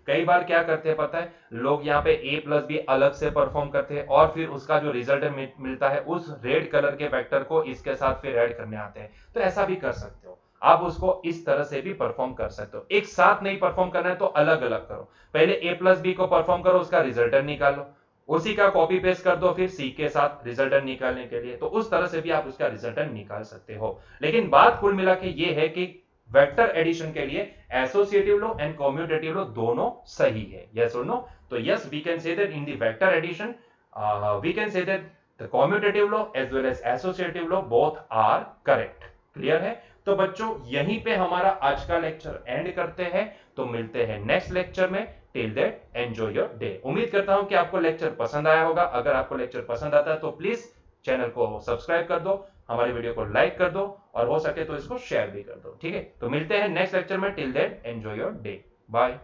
कई बार क्या करते हैं पता है, लोग यहाँ पे a प्लस बी अलग से परफॉर्म करते हैं और फिर उसका जो रिजल्टेंट मिलता है उस रेड कलर के वेक्टर को इसके साथ फिर ऐड करने आते हैं। तो ऐसा भी कर सकते हो, आप उसको इस तरह से भी परफॉर्म कर सकते हो। एक साथ नहीं परफॉर्म करना है तो अलग अलग करो। पहले a प्लस बी को परफॉर्म करो, उसका रिजल्टेंट निकालो, उसी का कॉपी पेस्ट कर दो फिर सी के साथ रिजल्टेंट निकालने के लिए। तो उस तरह से भी आप उसका रिजल्टेंट निकाल सकते हो। लेकिन बात कुल मिला के ये है कि वेक्टर एडिशन के लिए associative law and commutative law दोनों सही है, यस और नो? तो yes, we can say that in the vector addition we can say that the commutative law as well as associative law both are correct. Clear है? तो बच्चों यहीं पे हमारा आज का लेक्चर एंड करते हैं, तो मिलते हैं नेक्स्ट लेक्चर में। Till that enjoy your day. उम्मीद करता हूं कि आपको लेक्चर पसंद आया होगा। अगर आपको लेक्चर पसंद आता है तो प्लीज चैनल को सब्सक्राइब कर दो, हमारे वीडियो को लाइक कर दो और हो सके तो इसको शेयर भी कर दो। ठीक है, तो मिलते हैं नेक्स्ट लेक्चर में। Till then enjoy your day. Bye.